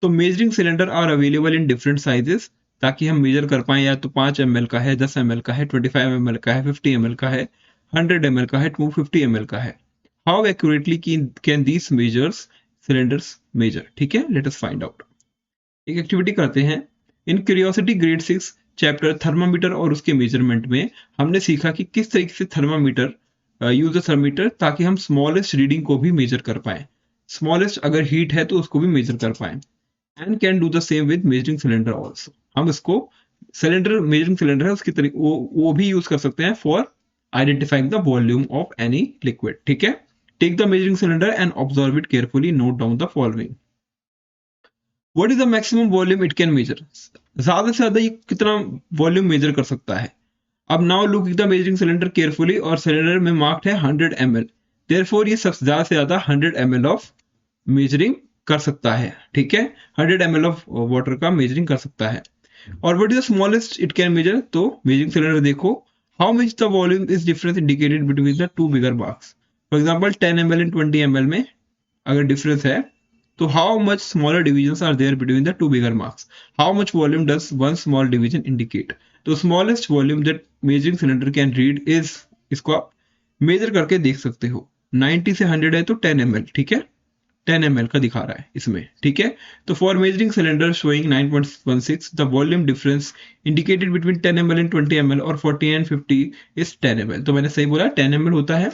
A: तो measuring cylinder are available in different sizes, ताकि हम मेजर कर पाए, या तो 5 ml का है, 10 ml का है, 25 ml का है, 50 ml का है, 100 ml का है, 250 ml का है। How accurately can these measures cylinders measure, ठीक है, लेट अस फाइंड आउट। एक एक्टिविटी करते हैं। In curiosity grade 6 chapter thermometer और उसके मेजरमेंट में हमने सीखा कि किस तरीके से यूज द थर्मामीटर, ताकि हम स्मॉलेस्ट रीडिंग को भी मेजर कर पाए, स्मॉलेस्ट अगर हीट है तो उसको भी मेजर कर पाए। And can do the same with measuring cylinder also. हम इसको सिलेंडर, मेजरिंग सिलेंडर है उसकी तरीके वो भी यूज कर सकते हैं for identifying the volume of any liquid, ठीक है। Take the measuring cylinder and observe it carefully, note down the following. What is the maximum volume it can measure? ज्यादा से ज्यादा ये कितना वॉल्यूम मेजर कर सकता है? अब now look at the measuring cylinder carefully, और सिलेंडर में मार्क्ड है 100 ml, देयरफॉर ये सबसे ज्यादा से ज्यादा 100 ml ऑफ मेजरिंग कर सकता है, ठीक है। 100 ml ऑफ वाटर का मेजरिंग कर सकता है। और what is the smallest it can major? तो मेजरिंग सिलेंडर देखो, how much the volume is difference indicated between the two bigger marks. For example 10 ml and 20 ml में अगर डिफरेंस है, तो how much smaller divisions are there between the two bigger marks? How much volume does one small division indicate? तो smallest volume that measuring cylinder can read is, इसको आप major करके देख सकते हो। 90 से 100 है तो 10 ml, ठीक है, 10 ml का दिखा रहा है इसमें, ठीक है। तो for measuring cylinder showing 9.16 the volume difference indicated between 10 ml and 20 ml और 40 एंड 50 इज 10 ml। तो मैंने सही बोला, 10 ml होता है,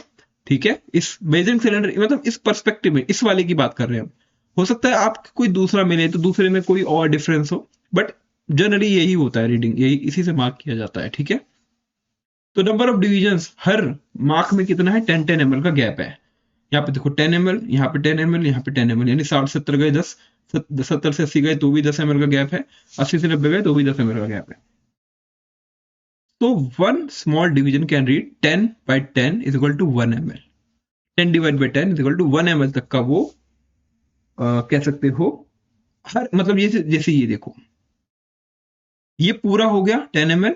A: ठीक है। इस मेजरिंग सिलेंडर मतलब इस पर्सपेक्टिव में, इस वाले की बात कर रहे हैं हम। हो सकता है आपको कोई दूसरा मिले तो दूसरे में कोई और डिफरेंस हो, बट जनरली यही होता है, रीडिंग यही इसी से मार्क किया जाता है, ठीक है। तो number of divisions her mark में कितना है? 10 ml का गैप है। यहाँ पे देखो 10 ml, यहाँ पे 10 ml, यहाँ पे 10 ml, यानी 60-70 गए 10, 70 से 80 गए तो भी 10 ml का गैप है, 80 से 90 गए तो भी 10 ml का गैप है। तो one small division can read 10/10 is equal to 1 ml। 10 divide by 10 is equal to 1 ml तक का वो कह सकते हो। हर मतलब ये जैसे ये देखो, ये पूरा हो गया 10 ml,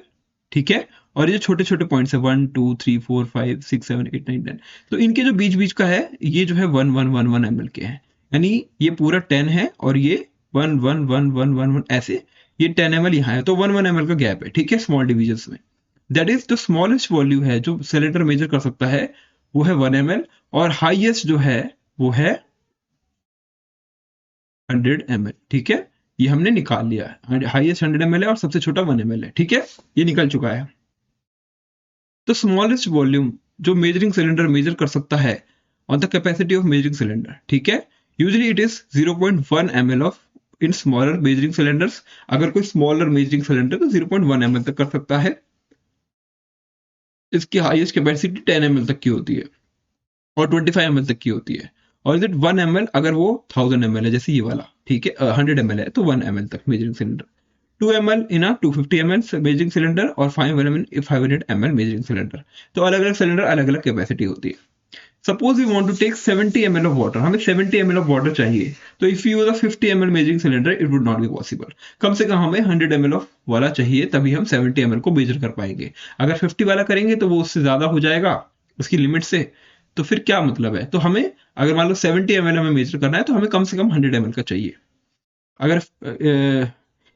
A: ठीक है। और ये छोटे छोटे पॉइंट्स है 1 2 3 4 5 6 7 8 9 10, तो इनके जो बीच बीच का है ये जो है 1 ml के हैं, यानी ये पूरा 10 है और ये 1 ऐसे ये 10 ml यहाँ है, तो 1 ml का गैप है, ठीक है, स्मॉल डिविजन में। दैट इज जो स्मॉलेस्ट वॉल्यूम है जो सिलेंडर मेजर कर सकता है वो है 1 ml, और हाईएस्ट जो है वो है 100 ml, ठीक है। ये हमने निकाल लिया है, हाईएस्ट 100 ml है और सबसे छोटा 1 ml है, ठीक है, ये निकल चुका है। तो स्मॉलेस्ट वॉल्यूम जो मेजरिंग सिलेंडर मेजर कर सकता है on the capacity of measuring cylinder, ठीक है, usually it is 0.1 ml of in smaller measuring cylinders. अगर कोई स्मॉलर मेजरिंग सिलेंडर तो 0.1 ml तक कर सकता है। इसकी हाईएस्ट कैपेसिटी 10 ml तक की होती है और 25 ml तक की होती है। और इज इट 1 ml अगर वो 1000 ml है, जैसे ये वाला, ठीक है, 100 ml है तो 1 ml तक measuring cylinder, 2 ml in a 250 ml measuring cylinder और 5 ml in 500 ml measuring cylinder. तो अलग अलग सिलेंडर अलग अलग कैपेसिटी होती है। Suppose we want to take 70 ml of water, हमें 70 ml ऑफ वाटर चाहिए, तो if you use a 50 ml measuring cylinder it would not be possible. कम से कम हमें 100 ml ऑफ वाला चाहिए, तभी हम 70 ml को मेजर कर पाएंगे। अगर 50 वाला करेंगे तो वो उससे ज्यादा हो जाएगा उसकी लिमिट से, तो फिर क्या मतलब है। तो हमें अगर मान लो 70 ml हमें मेजर करना है तो हमें कम से कम 100 ml का चाहिए। अगर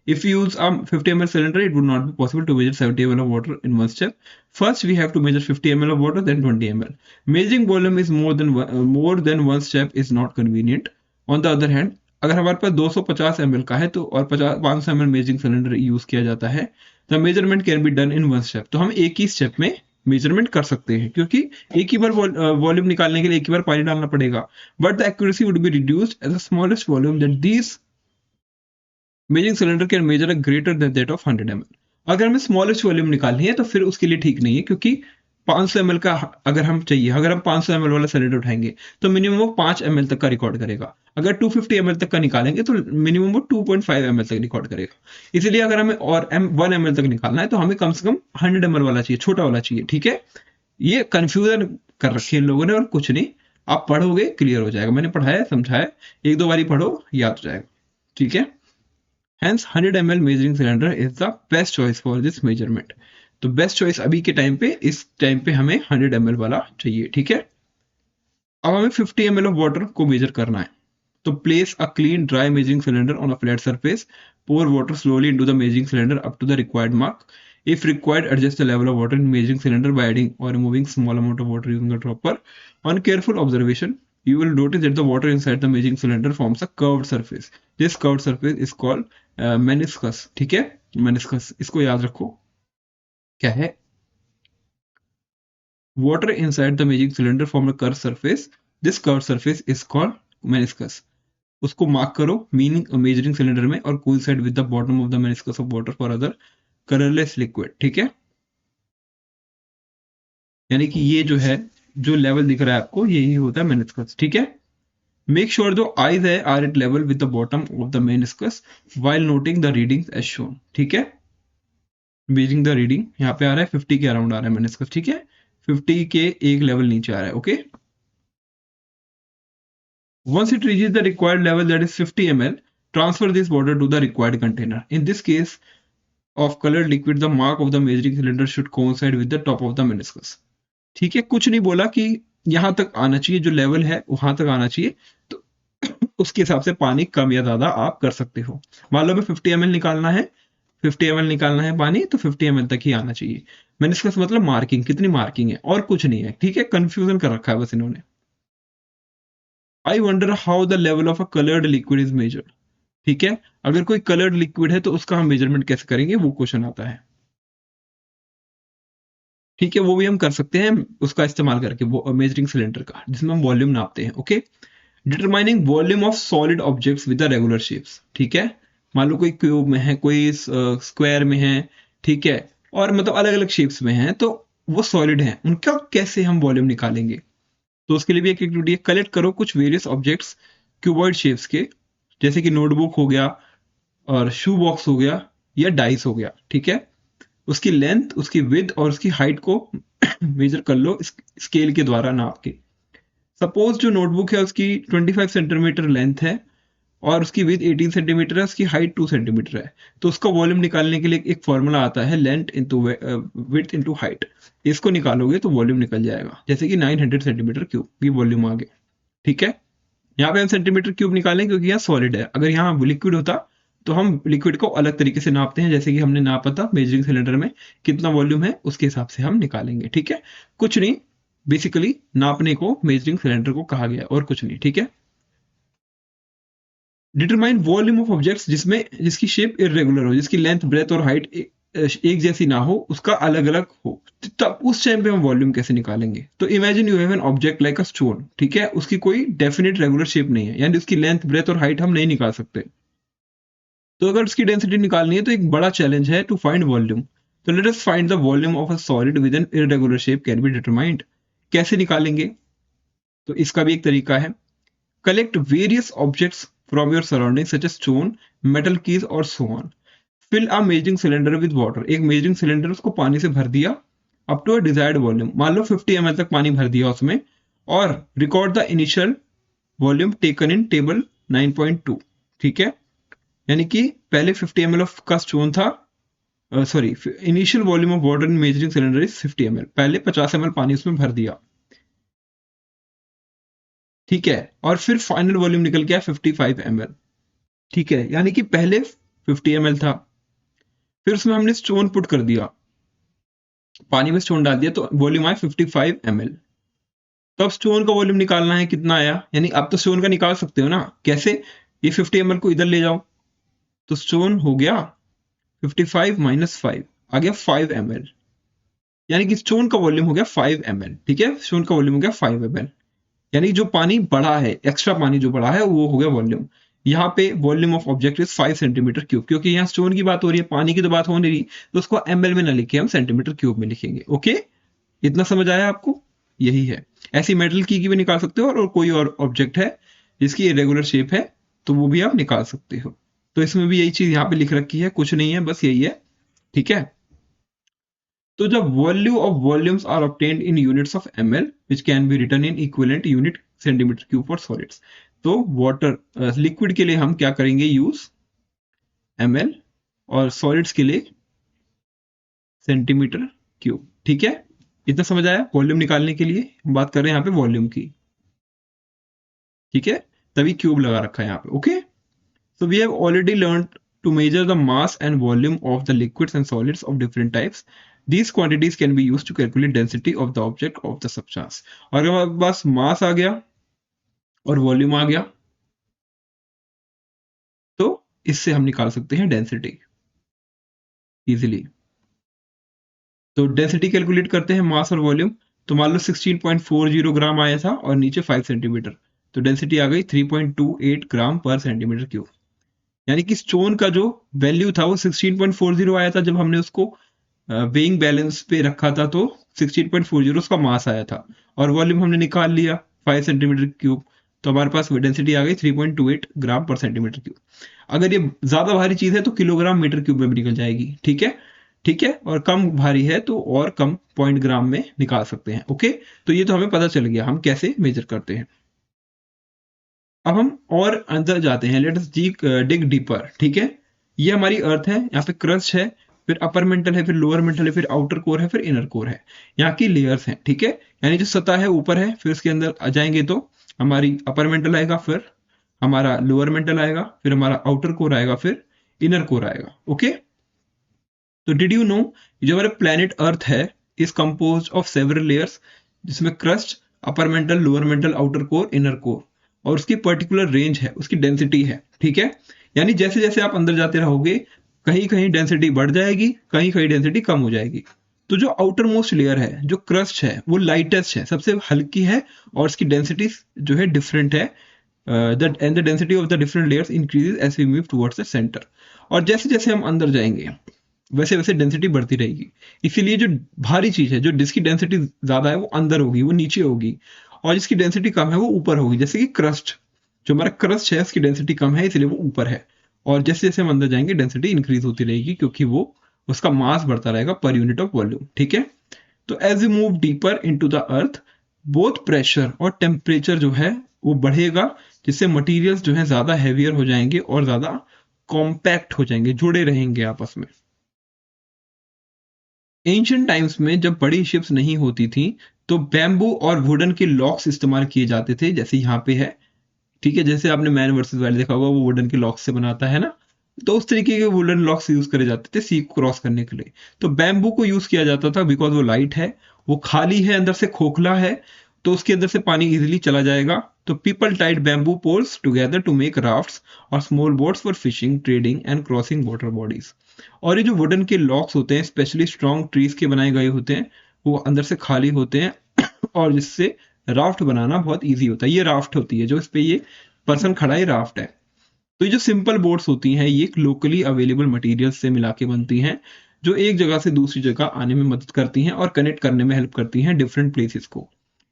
A: if you use a 50 ml cylinder, it would not be possible to measure 70 ml of water in one step. First, we have to measure 50 ml of water, then 20 ml. Measuring volume is more than one step is not convenient. On the other hand, अगर हमारे पास 250 ml का है तो और 500 ml measuring cylinder use किया जाता है, तो measurement can be done in one step. तो हम एक ही स्टेप में मेजरमेंट कर सकते हैं, क्योंकि एक ही बार वॉल्यूम निकालने के लिए एक ही बार पानी डालना पड़ेगा, but the accuracy would be reduced as the smallest volume that these measuring cylinder can measure a greater than that of 100 ml। अगर हमें स्मॉलेस्ट वॉल्यूम निकालनी है तो फिर उसके लिए ठीक नहीं है, क्योंकि 500 ml का अगर हम चाहिए, अगर हम 500 ml वाला सिलेंडर उठाएंगे तो मिनिमम वो 5 ml तक का रिकॉर्ड करेगा। अगर 250 ml तक का निकालेंगे तो मिनिमम वो 2.5 ml तक रिकॉर्ड करेगा। इसलिए अगर हमें और 1 ml तक निकालना है तो हमें कम से कम 100 ml वाला चाहिए, छोटा वाला चाहिए, ठीक है। ये कंफ्यूजन कर रखी है इन लोगों ने और कुछ नहीं, आप पढ़ोगे क्लियर हो जाएगा। मैंने पढ़ाया समझाया, एक दो बारी पढ़ो याद हो जाएगा, ठीक है। Hence 100 ml measuring cylinder is the best choice for this measurement। तो बेस्ट चॉइस अभी के टाइम पे, इस टाइम पे हमें 100 ml वाला चाहिए, ठीक है। अब हमें 50 ml ऑफ वाटर को मेजर करना है, तो place a clean dry measuring cylinder on a flat surface, pour water slowly into the measuring cylinder up to the required mark. If required, adjust the level of water in measuring cylinder by adding or removing small amount of water using a dropper. On careful observation, you will notice that the water inside the measuring cylinder forms a curved surface. This curved surface is called meniscus, ठीक है, meniscus, इसको याद रखो क्या है। Water inside the measuring cylinder form a curved surface. This curved surface is called meniscus. उसको mark करो meaning measuring cylinder में, और coincide with the bottom of the meniscus of water for other colourless liquid, ठीक है। यानी कि ये जो है, जो लेवल दिख रहा है आपको, यही होता है मेनिस्कस, ठीक है। मेक श्योर जो आईज है are at level with the bottom of the meniscus while noting the readings as shown, ठीक है। मेजरिंग द रीडिंग यहाँ पे आ रहा है 50 के अराउंड आ रहा है मेनिस्कस, ठीक है, 50 के एक लेवल नीचे आ रहा है, okay. Once it reaches the required level, that is 50 ml, transfer this water to the required container. In this case of colored liquid, the mark of the measuring cylinder should coincide with the top of the meniscus. ठीक है, कुछ नहीं बोला कि यहां तक आना चाहिए, जो लेवल है वहां तक आना चाहिए, तो उसके हिसाब से पानी कम या ज्यादा आप कर सकते हो। मान लो हमें 50 ml निकालना है, 50 ml निकालना है पानी, तो 50 ml तक ही आना चाहिए। मेनिस्कस मतलब मार्किंग, कितनी मार्किंग है, और कुछ नहीं है, ठीक है। कंफ्यूजन कर रखा है बस इन्होंने। I wonder how the level of a coloured liquid is measured, ठीक है। अगर कोई कलर्ड लिक्विड है तो उसका हम मेजरमेंट कैसे करेंगे, वो क्वेश्चन आता है, ठीक है। वो भी हम कर सकते हैं उसका इस्तेमाल करके, वो मेजरिंग सिलेंडर का, जिसमें हम वॉल्यूम नापते हैं, okay. Determining volume of solid objects with the regular shapes, ठीक है। मान लो कोई क्यूब में है, कोई स्क्वायर में है, ठीक है, और मतलब अलग अलग शेप्स में है, तो वो सॉलिड है, उनका कैसे हम वॉल्यूम निकालेंगे। तो उसके लिए भी एक एक्टिविटी है, कलेक्ट करो कुछ वेरियस ऑब्जेक्ट्स क्यूबॉइड शेप्स के, जैसे कि नोटबुक हो गया और शू बॉक्स हो गया या डाइस हो गया, ठीक है। उसकी लेंथ, उसकी विड्थ और उसकी हाइट को मेजर कर लो स्केल के द्वारा नाप के। सपोज जो नोटबुक है उसकी 25 सेंटीमीटर लेंथ है और उसकी विड्थ 18 सेंटीमीटर है, उसकी हाइट 2 सेंटीमीटर है, तो उसका वॉल्यूम निकालने के लिए एक फॉर्मूला आता है length into width into height. इसको निकालोगे तो वॉल्यूम निकल जाएगा, जैसे कि 900 सेंटीमीटर क्यूब, ये वॉल्यूम आ गया। ठीक है, यहाँ पे हम सेंटीमीटर क्यूब निकालें क्योंकि यहाँ सॉलिड है। अगर यहाँ लिक्विड होता तो हम लिक्विड को अलग तरीके से नापते हैं, जैसे कि हमने नापा था मेजरिंग सिलेंडर में कितना वॉल्यूम है उसके हिसाब से हम निकालेंगे। ठीक है, कुछ नहीं, बेसिकली नापने को मेजरिंग सिलेंडर को कहा गया और कुछ नहीं। ठीक है, डिटरमाइन वॉल्यूम ऑफ ऑब्जेक्ट्स जिसकी शेप इरेगुलर हो, जिसकी लेंथ ब्रेथ और हाइट एक जैसी ना हो, उसका अलग अलग हो, तब उस टाइम पे हम वॉल्यूम कैसे निकालेंगे। तो imagine you have an object like a stone. ठीक है, उसकी कोई डेफिनेट रेगुलर शेप नहीं है, यानी उसकी लेंथ ब्रेथ और हाइट हम नहीं निकाल सकते। तो अगर उसकी डेंसिटी निकालनी है तो एक बड़ा चैलेंज है टू फाइंड वॉल्यूम। तो let us find the volume of a solid with an irregular shape can be determined. कैसे निकालेंगे, तो इसका भी एक तरीका है। Collect various objects from your surrounding such as stone, metal keys और so on. Fill a measuring cylinder with water. एक मेजरिंग सिलेंडर उसको पानी से भर दिया up to a desired volume, मान लो 50 ml तक पानी भर दिया उसमें, और record the initial volume taken in table 9.2। ठीक है, यानी कि पहले 50 ml का स्टोन था, sorry, initial volume of water in measuring cylinder is 50 ml, पहले 50 ml पानी उसमें भर दिया। ठीक है, और फिर फाइनल वॉल्यूम निकल गया 55 ml। ठीक है, यानी कि पहले 50 ml था, फिर उसमें हमने स्टोन पुट कर दिया, पानी में स्टोन डाल दिया, तो वॉल्यूम आया 55 ml। तो अब स्टोन का वॉल्यूम निकालना है, कितना आया, यानी आप तो स्टोन का निकाल सकते हो ना, कैसे, ये 50 ml को इधर ले जाओ, तो स्टोन हो गया 55 माइनस 5, आ गया 5 ml, यानी कि स्टोन का वॉल्यूम हो गया 5 ml। ठीक है, स्टोन का वॉल्यूम हो गया 5 ml, यानी जो पानी बढ़ा है, एक्स्ट्रा पानी जो बढ़ा है वो हो गया वॉल्यूम। यहाँ पे volume of object is 5 centimetre cube, क्योंकि यहाँ स्टोन की बात हो रही है, पानी की तो बात हो नहीं रही, तो उसको ml में ना लिखे, हम सेंटीमीटर क्यूब में लिखेंगे। ओके, इतना समझ आया आपको, यही है। ऐसी मेटल की भी निकाल सकते हो, और कोई और ऑब्जेक्ट है जिसकी इरेगुलर शेप है तो वो भी आप निकाल सकते हो। तो इसमें भी यही चीज यहाँ पे लिख रखी है, कुछ नहीं है, बस यही है। ठीक है, तो जब value of volumes are obtained in units of ml which can be written in equivalent unit centimetre cube for solids. तो वाटर लिक्विड के लिए हम क्या करेंगे, यूज ml, और सॉलिड्स के लिए सेंटीमीटर क्यूब। ठीक है, इतना समझ आया। वॉल्यूम निकालने के लिए हम बात कर रहे हैं यहाँ पे वॉल्यूम की। ठीक है, तभी क्यूब लगा रखा है यहाँ पे। Okay, so we have already learned to measure the mass and volume of the liquids and solids of different types. These quantities can be used to calculate density of the object of the substance. और अगर हमारे पास मास आ गया और volume आ गया, तो इससे हम निकाल सकते हैं डेंसिटी इजीली। तो डेंसिटी कैलकुलेट करते हैं मास और वॉल्यूम। तो मान लो 16.40 ग्राम आया था और नीचे 5 सेंटीमीटर, तो डेंसिटी आ गई 3.28 ग्राम पर सेंटीमीटर क्यूब। यानी कि स्टोन का जो वैल्यू था वो 16.40 आया था जब हमने उसको वेइंग बैलेंस पे रखा था, तो 16.40 उसका मास आया था, और वॉल्यूम हमने निकाल लिया 5 सेंटीमीटर क्यूब, तो हमारे पास डेंसिटी आ गई 3.28 ग्राम पर सेंटीमीटर क्यूब। अगर ये ज्यादा भारी चीज है तो किलोग्राम मीटर क्यूब में भी निकल जाएगी। ठीक है, ठीक है, और कम भारी है तो और कम पॉइंट ग्राम में निकाल सकते हैं। ओके, तो ये तो हमें पता चल गया हम कैसे मेजर करते हैं। अब हम और अंदर जाते हैं, लेट अस डिग डीपर। ठीक है, ये हमारी अर्थ है, यहाँ पे क्रस्ट है, फिर अपर मेंटल है, फिर लोअर मेंटल है, फिर आउटर कोर है, फिर इनर कोर है। यहाँ की लेयर्स हैं। ठीक है, यानी जो सतह है ऊपर है, फिर उसके अंदर आ जाएंगे तो हमारी अपर मेंटल आएगा, फिर हमारा लोअर मेंटल आएगा, फिर हमारा आउटर कोर आएगा, फिर इनर कोर आएगा। ओके, तो डिड यू नो जो हमारा प्लेनेट अर्थ है is composed of several layers, जिसमें crust, upper mantle, lower mantle, outer core, inner core, और उसकी पर्टिकुलर रेंज है, उसकी डेंसिटी है। ठीक है, यानी जैसे जैसे आप अंदर जाते रहोगे, कहीं कहीं डेंसिटी बढ़ जाएगी, कहीं कहीं डेंसिटी कम हो जाएगी। तो जो आउटर मोस्ट लेयर है, जो क्रस्ट है, वो लाइटेस्ट है, सबसे हल्की है, और उसकी डेंसिटी जो है डिफरेंट है, and the density of the different layers increases as we move towards the centre. और जैसे जैसे हम अंदर जाएंगे वैसे वैसे डेंसिटी बढ़ती रहेगी। इसीलिए जो भारी चीज है, जो जिसकी डेंसिटी ज्यादा है वो अंदर होगी, वो नीचे होगी, और जिसकी डेंसिटी कम है वो ऊपर होगी। जैसे कि क्रस्ट, जो हमारा क्रस्ट है उसकी डेंसिटी कम है, इसलिए वो ऊपर है, और जैसे जैसे हम अंदर जाएंगे डेंसिटी इंक्रीज होती रहेगी, क्योंकि वो उसका मास बढ़ता रहेगा पर यूनिट ऑफ वॉल्यूम, ठीक है। तो as we move deeper into the earth, both pressure और टेम्परेचर जो है वो बढ़ेगा, जिससे मटेरियल्स जो है ज्यादा हैवियर हो जाएंगे और ज्यादा कॉम्पैक्ट हो जाएंगे, जुड़े रहेंगे आपस में। एंशियंट टाइम्स में जब बड़ी शिप्स नहीं होती थी तो बैम्बू और वुडन के लॉक्स इस्तेमाल किए जाते थे, जैसे यहाँ पे है, ठीक है। जैसे आपने मैन वर्सेस वाइल्ड देखा होगा, वो वुडन के लॉक्स से बनाता है ना, तो उस तरीके के वुडन लॉक्स यूज करे जाते थे सी को क्रॉस करने के लिए। तो बैम्बू को यूज किया जाता था बिकॉज वो लाइट है, वो खाली है, अंदर से खोखला है, तो उसके अंदर से पानी इजीली चला जाएगा। तो people tied bamboo poles together to make rafts और small boats for fishing, trading and crossing water bodies. और ये जो वुडन के लॉक्स होते हैं स्पेशली स्ट्रॉन्ग ट्रीज के बनाए गए होते हैं, वो अंदर से खाली होते हैं और जिससे राफ्ट बनाना बहुत ईजी होता है। ये राफ्ट होती है, जो इस पे ये पर्सन खड़ा है, राफ्ट है। तो ये जो सिंपल बोट्स होती हैं ये लोकली अवेलेबल मटेरियल्स से मिला के बनती हैं, जो एक जगह से दूसरी जगह आने में मदद करती हैं और कनेक्ट करने में हेल्प करती हैं डिफरेंट प्लेसेस को।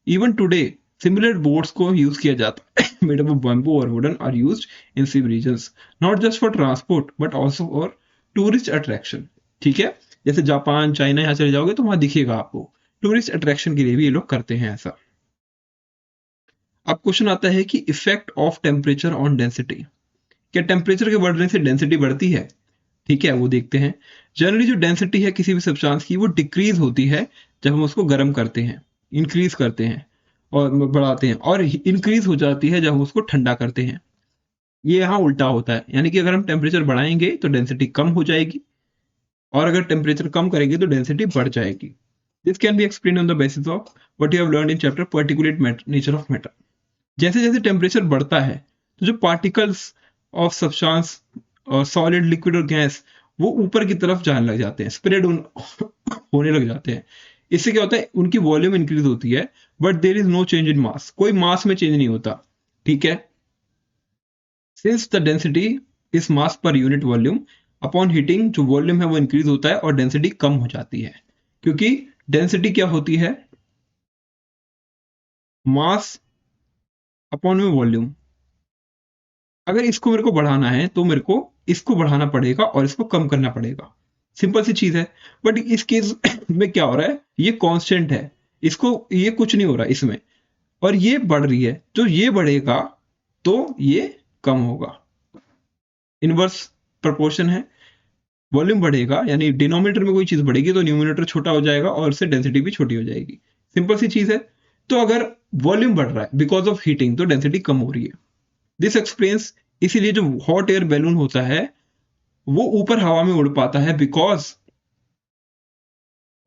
A: इवन टुडे सिमिलर बोट्स को यूज किया जाता है मेड अप ऑफ बैम्बू और wooden are used in sea regions, not just for transport but also for tourist attraction, ठीक है। जैसे जापान, चाइना, यहाँ चले जाओगे तो वहां दिखेगा आपको, टूरिस्ट अट्रैक्शन के लिए भी ये लोग करते हैं ऐसा। अब क्वेश्चन आता है कि effect of temperature on density, क्या टेम्परेचर के बढ़ने से डेंसिटी बढ़ती है? ठीक है, वो देखते हैं। जनरली जो डेंसिटी है किसी भी सब्सटेंस की वो डिक्रीज होती है जब हम उसको गर्म करते हैं, इंक्रीज करते हैं और बढ़ाते हैं, और इंक्रीज हो जाती है जब हम उसको ठंडा करते हैं। ये यहाँ उल्टा होता है, यानी कि अगर हम टेम्परेचर बढ़ाएंगे तो डेंसिटी कम हो जाएगी, और अगर टेम्परेचर कम करेंगे तो डेंसिटी बढ़ जाएगी। This can be explain on the basis of what you have learned in chapter particulate nature of matter. जैसे जैसे टेम्परेचर बढ़ता है तो जो पार्टिकल्स ऑफ सब्सटेंस और सॉलिड, लिक्विड और गैस वो ऊपर की तरफ जाने लग जाते हैं, स्प्रेड होने लग जाते हैं। इससे क्या होता है, उनकी वॉल्यूम इंक्रीज होती है but there is no change in mass, कोई मास में चेंज नहीं होता, ठीक है। Since the density is mass per unit volume, upon heating जो वॉल्यूम है वो इंक्रीज होता है और डेंसिटी कम हो जाती है, क्योंकि डेंसिटी क्या होती है, मास अपॉन में वॉल्यूम। अगर इसको मेरे को बढ़ाना है तो मेरे को इसको बढ़ाना पड़ेगा और इसको कम करना पड़ेगा, सिंपल सी चीज है। बट इस केस में क्या हो रहा है, ये कांस्टेंट है, इसको ये कुछ नहीं हो रहा इसमें, और ये बढ़ रही है, तो ये बढ़ेगा तो ये कम होगा, इनवर्स प्रोपोर्शन है। वॉल्यूम बढ़ेगा यानी डिनोमिनेटर में कोई चीज बढ़ेगी तो न्यूमिनेटर छोटा हो जाएगा और उससे डेंसिटी भी छोटी हो जाएगी, सिंपल सी चीज है। तो अगर वॉल्यूम बढ़ रहा है बिकॉज ऑफ हीटिंग तो डेंसिटी कम हो रही है। दिस एक्सप्लेन्स, इसीलिए जो हॉट एयर बैलून होता है वो ऊपर हवा में उड़ पाता है बिकॉज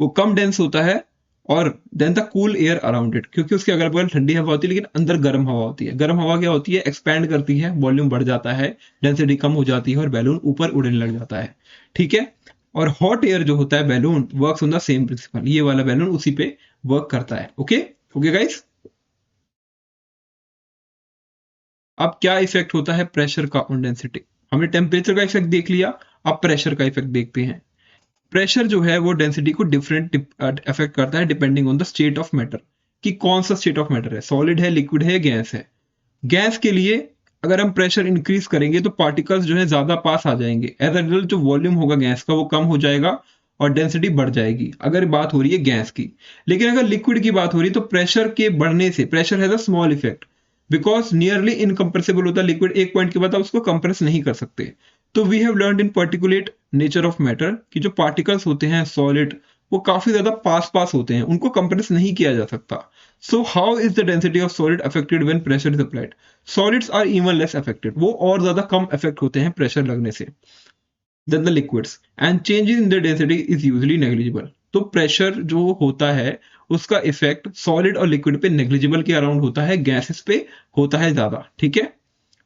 A: वो कम डेंस होता है, और then the cool air around it, क्योंकि उसके अगल बगल ठंडी हवा होती है लेकिन अंदर गर्म हवा होती है। गर्म हवा क्या होती है, एक्सपैंड करती है, वॉल्यूम बढ़ जाता है, डेंसिटी कम हो जाती है और बैलून ऊपर उड़ने लग जाता है, ठीक है। और हॉट एयर जो होता है balloon works on the same principle, ये वाला बैलून उसी पे वर्क करता है। Okay okay guys. अब क्या इफेक्ट होता है प्रेशर का ऑन डेंसिटी, हमने टेम्परेचर का इफेक्ट देख लिया, अब प्रेशर का इफेक्ट देखते हैं। प्रेशर जो है वो डेंसिटी को डिफरेंट इफेक्ट करता है depending on the state of matter, कि कौन सा स्टेट ऑफ मैटर है, सॉलिड है, लिक्विड है, गैस है। गैस के लिए अगर हम प्रेशर इंक्रीज करेंगे तो पार्टिकल्स जो है ज्यादा पास आ जाएंगे, एज अ रिजल्ट जो वॉल्यूम होगा गैस का वो कम हो जाएगा और डेंसिटी बढ़ जाएगी, अगर बात हो रही है गैस की। लेकिन अगर लिक्विड की बात हो रही है तो प्रेशर के बढ़ने से, pressure has a small effect because nearly incompressible होता है लिक्विड, एक पॉइंट के बाद आप उसको कंप्रेस नहीं कर सकते। तो we have learned in particulate nature of matter कि जो पार्टिकल्स होते हैं सॉलिड वो काफी ज्यादा पास पास होते हैं, उनको कंप्रेस नहीं किया जा सकता। So how is the density of solid affected when pressure is applied? Solids are even less affected, वो और ज्यादा कम अफेक्ट होते हैं प्रेशर लगने से then the liquids, and changes in the density is usually negligible. तो प्रेशर जो होता है उसका इफेक्ट सॉलिड और लिक्विड पे नेग्लिजिबल के अराउंड होता है, गैसेस पे होता है ज्यादा, ठीक है।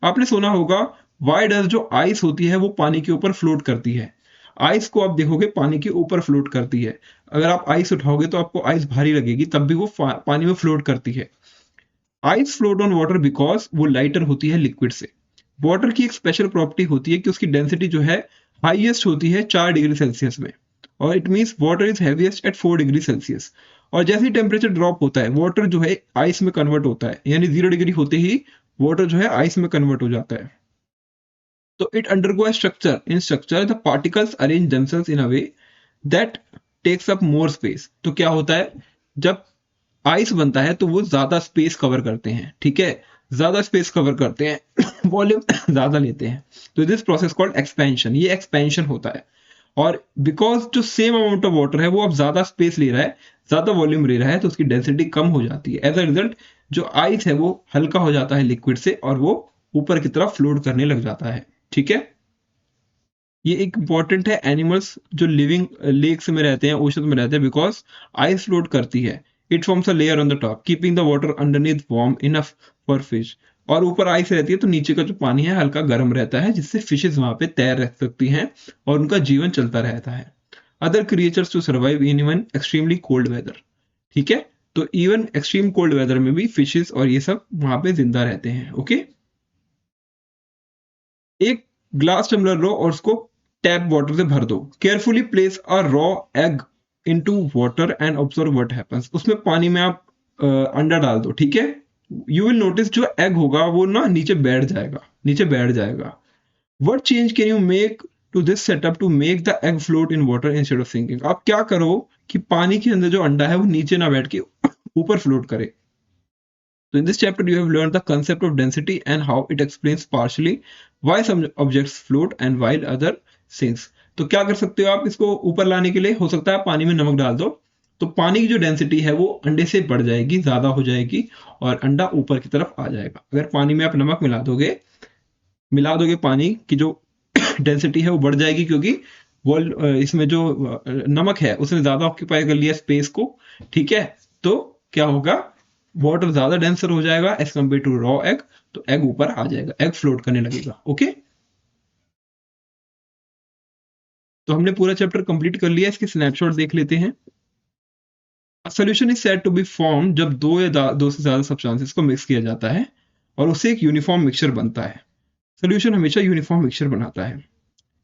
A: आपने सुना होगा वाई डज जो आइस होती है वो पानी के ऊपर फ्लोट करती है। आइस को आप देखोगे पानी के ऊपर फ्लोट करती है, अगर आप आइस उठाओगे तो आपको आइस भारी लगेगी, तब भी वो पानी में फ्लोट करती है। Ice float on water because वो लाइटर होती है लिक्विड से। वाटर की एक स्पेशल प्रॉपर्टी होती है कि उसकी डेंसिटी जो है हाईएस्ट होती है 4 डिग्री सेल्सियस में, और it means water is heaviest at 4 degree Celsius. और जैसे ही टेम्परेचर ड्रॉप होता है वाटर जो है आइस में कन्वर्ट होता है, यानी 0 डिग्री होते ही वाटर जो है आइस में कन्वर्ट हो जाता है। तो it undergo structure, in structure the particles arrange themselves in a way that takes up more space. तो क्या होता है, जब आइस बनता है तो वो ज्यादा स्पेस कवर करते हैं, ठीक है, ज्यादा स्पेस कवर करते हैं वॉल्यूम ज्यादा लेते हैं। तो दिस प्रोसेस कॉल्ड एक्सपेंशन, ये एक्सपेंशन होता है। और बिकॉज जो सेम अमाउंट ऑफ वाटर है वो अब ज्यादा स्पेस ले रहा है, ज्यादा वॉल्यूम ले रहा है, तो उसकी डेंसिटी कम हो जाती है। एज अ रिजल्ट जो आइस है वो हल्का हो जाता है लिक्विड से और वो ऊपर की तरफ फ्लोट करने लग जाता है, ठीक है। ये एक इंपॉर्टेंट है एनिमल्स जो लिविंग लेक्स में रहते हैं, ओशन में रहते हैं, बिकॉज आइस फ्लोट करती है। It forms a layer on the top keeping the water underneath warm enough for fish. और ऊपर आइस रहती है तो नीचे का जो पानी है हल्का गर्म रहता है, जिससे फिशेज वहां पे तैर रह सकती हैं और उनका जीवन चलता रहता है। Other creatures to survive in even extremely cold weather, ठीक है। तो इवन एक्सट्रीम कोल्ड वेदर में भी फिशेज और ये सब वहां पे जिंदा रहते हैं, ओके। एक ग्लास टम्बलर लो और उसको टैप वाटर से भर दो। Carefully place a raw egg into water and observe what happens. उसमें पानी में आप अंडा डाल दो, ठीक है। यू विल नोटिस जो एग होगा वो ना नीचे बैठ जाएगा, नीचे बैठ जाएगा। What change can you make to this setup to make the egg float in water instead of sinking. आप क्या करो कि पानी के अंदर जो अंडा है वो नीचे ना बैठ के ऊपर फ्लोट करे। So in this chapter, you have learned the concept of density and how it explains partially why some objects float and while other sinks. तो क्या कर सकते हो आप इसको ऊपर लाने के लिए, हो सकता है पानी में नमक डाल दो, तो पानी की जो डेंसिटी है वो अंडे से बढ़ जाएगी, ज्यादा हो जाएगी और अंडा ऊपर की तरफ आ जाएगा। अगर पानी में आप नमक मिला दोगे पानी की जो डेंसिटी है वो बढ़ जाएगी, क्योंकि इसमें जो नमक है उसने ज्यादा ऑक्यूपाई कर लिया स्पेस को, ठीक है। तो क्या होगा, वाटर ज्यादा डेंसर हो जाएगा as compare to raw egg, तो एग ऊपर आ जाएगा, एग फ्लोट करने लगेगा, ओके। तो हमने पूरा चैप्टर कंप्लीट कर लिया, इसके स्नैपशॉट देख लेते हैं। Solution is said to be form जब दो से ज्यादा सब्सटेंसेस को मिक्स किया जाता है और उससे एक यूनिफॉर्म मिक्सचर बनता है। सोल्यूशन हमेशा यूनिफॉर्म मिक्सचर बनाता है।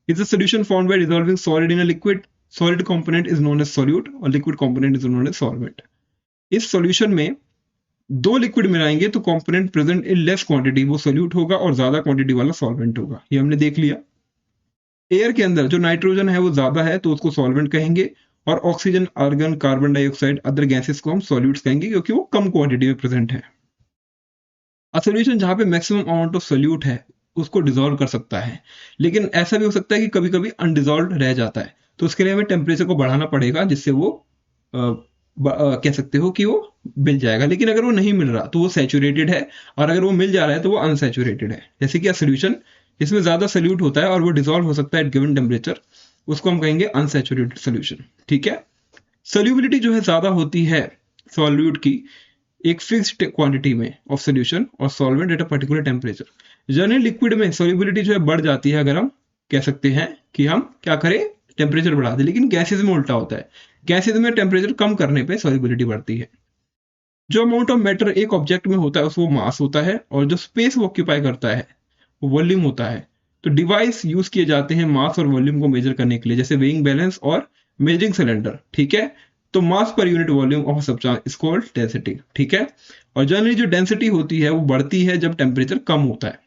A: Is the solution formed by dissolving solid in a liquid. Solid component is known as solute और liquid component is known as solvent. इस सॉल्यूशन में दो लिक्विड मिलाएंगे तो component present in less quantity वो solute होगा और ज्यादा क्वांटिटी वाला सॉल्वेंट होगा, ये हमने देख लिया। एयर के अंदर जो नाइट्रोजन है वो ज्यादा है तो उसको सॉल्वेंट कहेंगे, और oxygen, argon, carbon dioxide, other gases को हम सॉल्यूट्स कहेंगे क्योंकि वो कम क्वांटिटी में प्रेजेंट है। अ सॉल्यूशन जहां पे मैक्सिमम अमाउंट ऑफ सोल्यूट है उसको डिसॉल्व कर सकता है, लेकिन ऐसा भी हो सकता है कि कभी कभी अनडिसॉल्व रह जाता है, तो उसके लिए हमें टेम्परेचर को बढ़ाना पड़ेगा जिससे वो कह सकते हो कि वो मिल जाएगा। लेकिन अगर वो नहीं मिल रहा तो वो सैचुरेटेड है, और अगर वो मिल जा रहा है तो वो अनसैचुरेटेड है। जैसे कि सोल्यूशन जिसमें ज्यादा सोल्यूट होता है और वो डिसॉल्व हो सकता है एट गिवन टेम्परेचर, उसको हम कहेंगे अनसैचुरेटेड सोल्यूशन, ठीक है। सोल्यूबिलिटी जो है ज्यादा होती है सॉल्यूट की एक फिक्स्ड क्वांटिटी में ऑफ सोल्यूशन और solvent eight a particular temperature. Generally liquid में सोल्यूबिलिटी जो है बढ़ जाती है अगर हम कह सकते हैं कि हम क्या करें, टेम्परेचर बढ़ा दें, लेकिन गैसेज में उल्टा होता है। गैसेज में टेम्परेचर कम करने पे सोल्यूबिलिटी बढ़ती है। जो अमाउंट ऑफ मैटर एक ऑब्जेक्ट में होता है उसको मास होता है, और जो स्पेस वो ऑक्यूपाई करता है वो वॉल्यूम होता है। तो डिवाइस यूज किए जाते हैं मास और वॉल्यूम को मेजर करने के लिए, जैसे वेइंग बैलेंस और मेजरिंग सिलेंडर, ठीक है। तो mass per unit volume of substance is called density, ठीक है। और जनरली जो डेंसिटी होती है वो बढ़ती है जब टेम्परेचर कम होता है।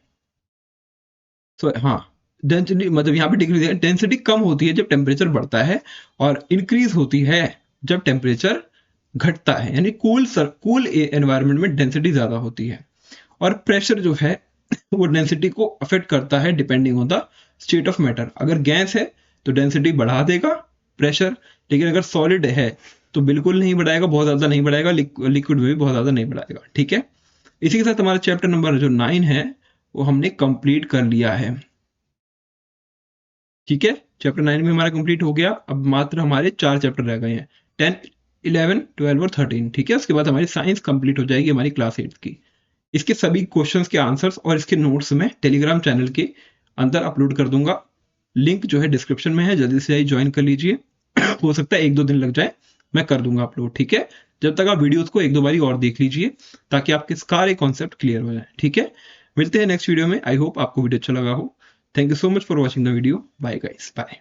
A: तो हाँ, डेंसिटी मतलब यहाँ पे डिक्रीज है, डेंसिटी कम होती है जब टेम्परेचर बढ़ता है, और इंक्रीज होती है जब टेम्परेचर घटता है, यानी कूल एनवायरनमेंट में डेंसिटी ज्यादा होती है। और प्रेशर जो है वो डेंसिटी को अफेक्ट करता है depending on the state of matter. अगर गैस है तो डेंसिटी बढ़ा देगा प्रेशर, लेकिन अगर सॉलिड है तो बिल्कुल नहीं बढ़ाएगा, बहुत ज्यादा नहीं बढ़ाएगा, लिक्विड में भी बहुत ज्यादा नहीं बढ़ाएगा, ठीक है। इसी के साथ हमारा चैप्टर नंबर जो 9 है वो हमने कंप्लीट कर लिया है, ठीक है। चैप्टर 9 में हमारा कंप्लीट हो गया। अब मात्र हमारे 4 चैप्टर रह गए हैं, 10, 11, 12 और 13, ठीक है। उसके बाद हमारी साइंस कंप्लीट हो जाएगी हमारी क्लास 8 की। इसके सभी क्वेश्चंस के आंसर्स और इसके नोट्स में टेलीग्राम चैनल के अंदर अपलोड कर दूंगा। लिंक जो है डिस्क्रिप्शन में है, जल्दी से ज्वाइन कर लीजिए। हो सकता है 1-2 दिन लग जाए, मैं कर दूंगा अपलोड, ठीक है। जब तक आप वीडियोस को 1-2 बारी और देख लीजिए ताकि आपके सारे कॉन्सेप्ट क्लियर हो जाए, ठीक है। मिलते हैं नेक्स्ट वीडियो में। आई होप आपको वीडियो अच्छा लगा हो। Thank you so much for watching the video. Bye guys, bye.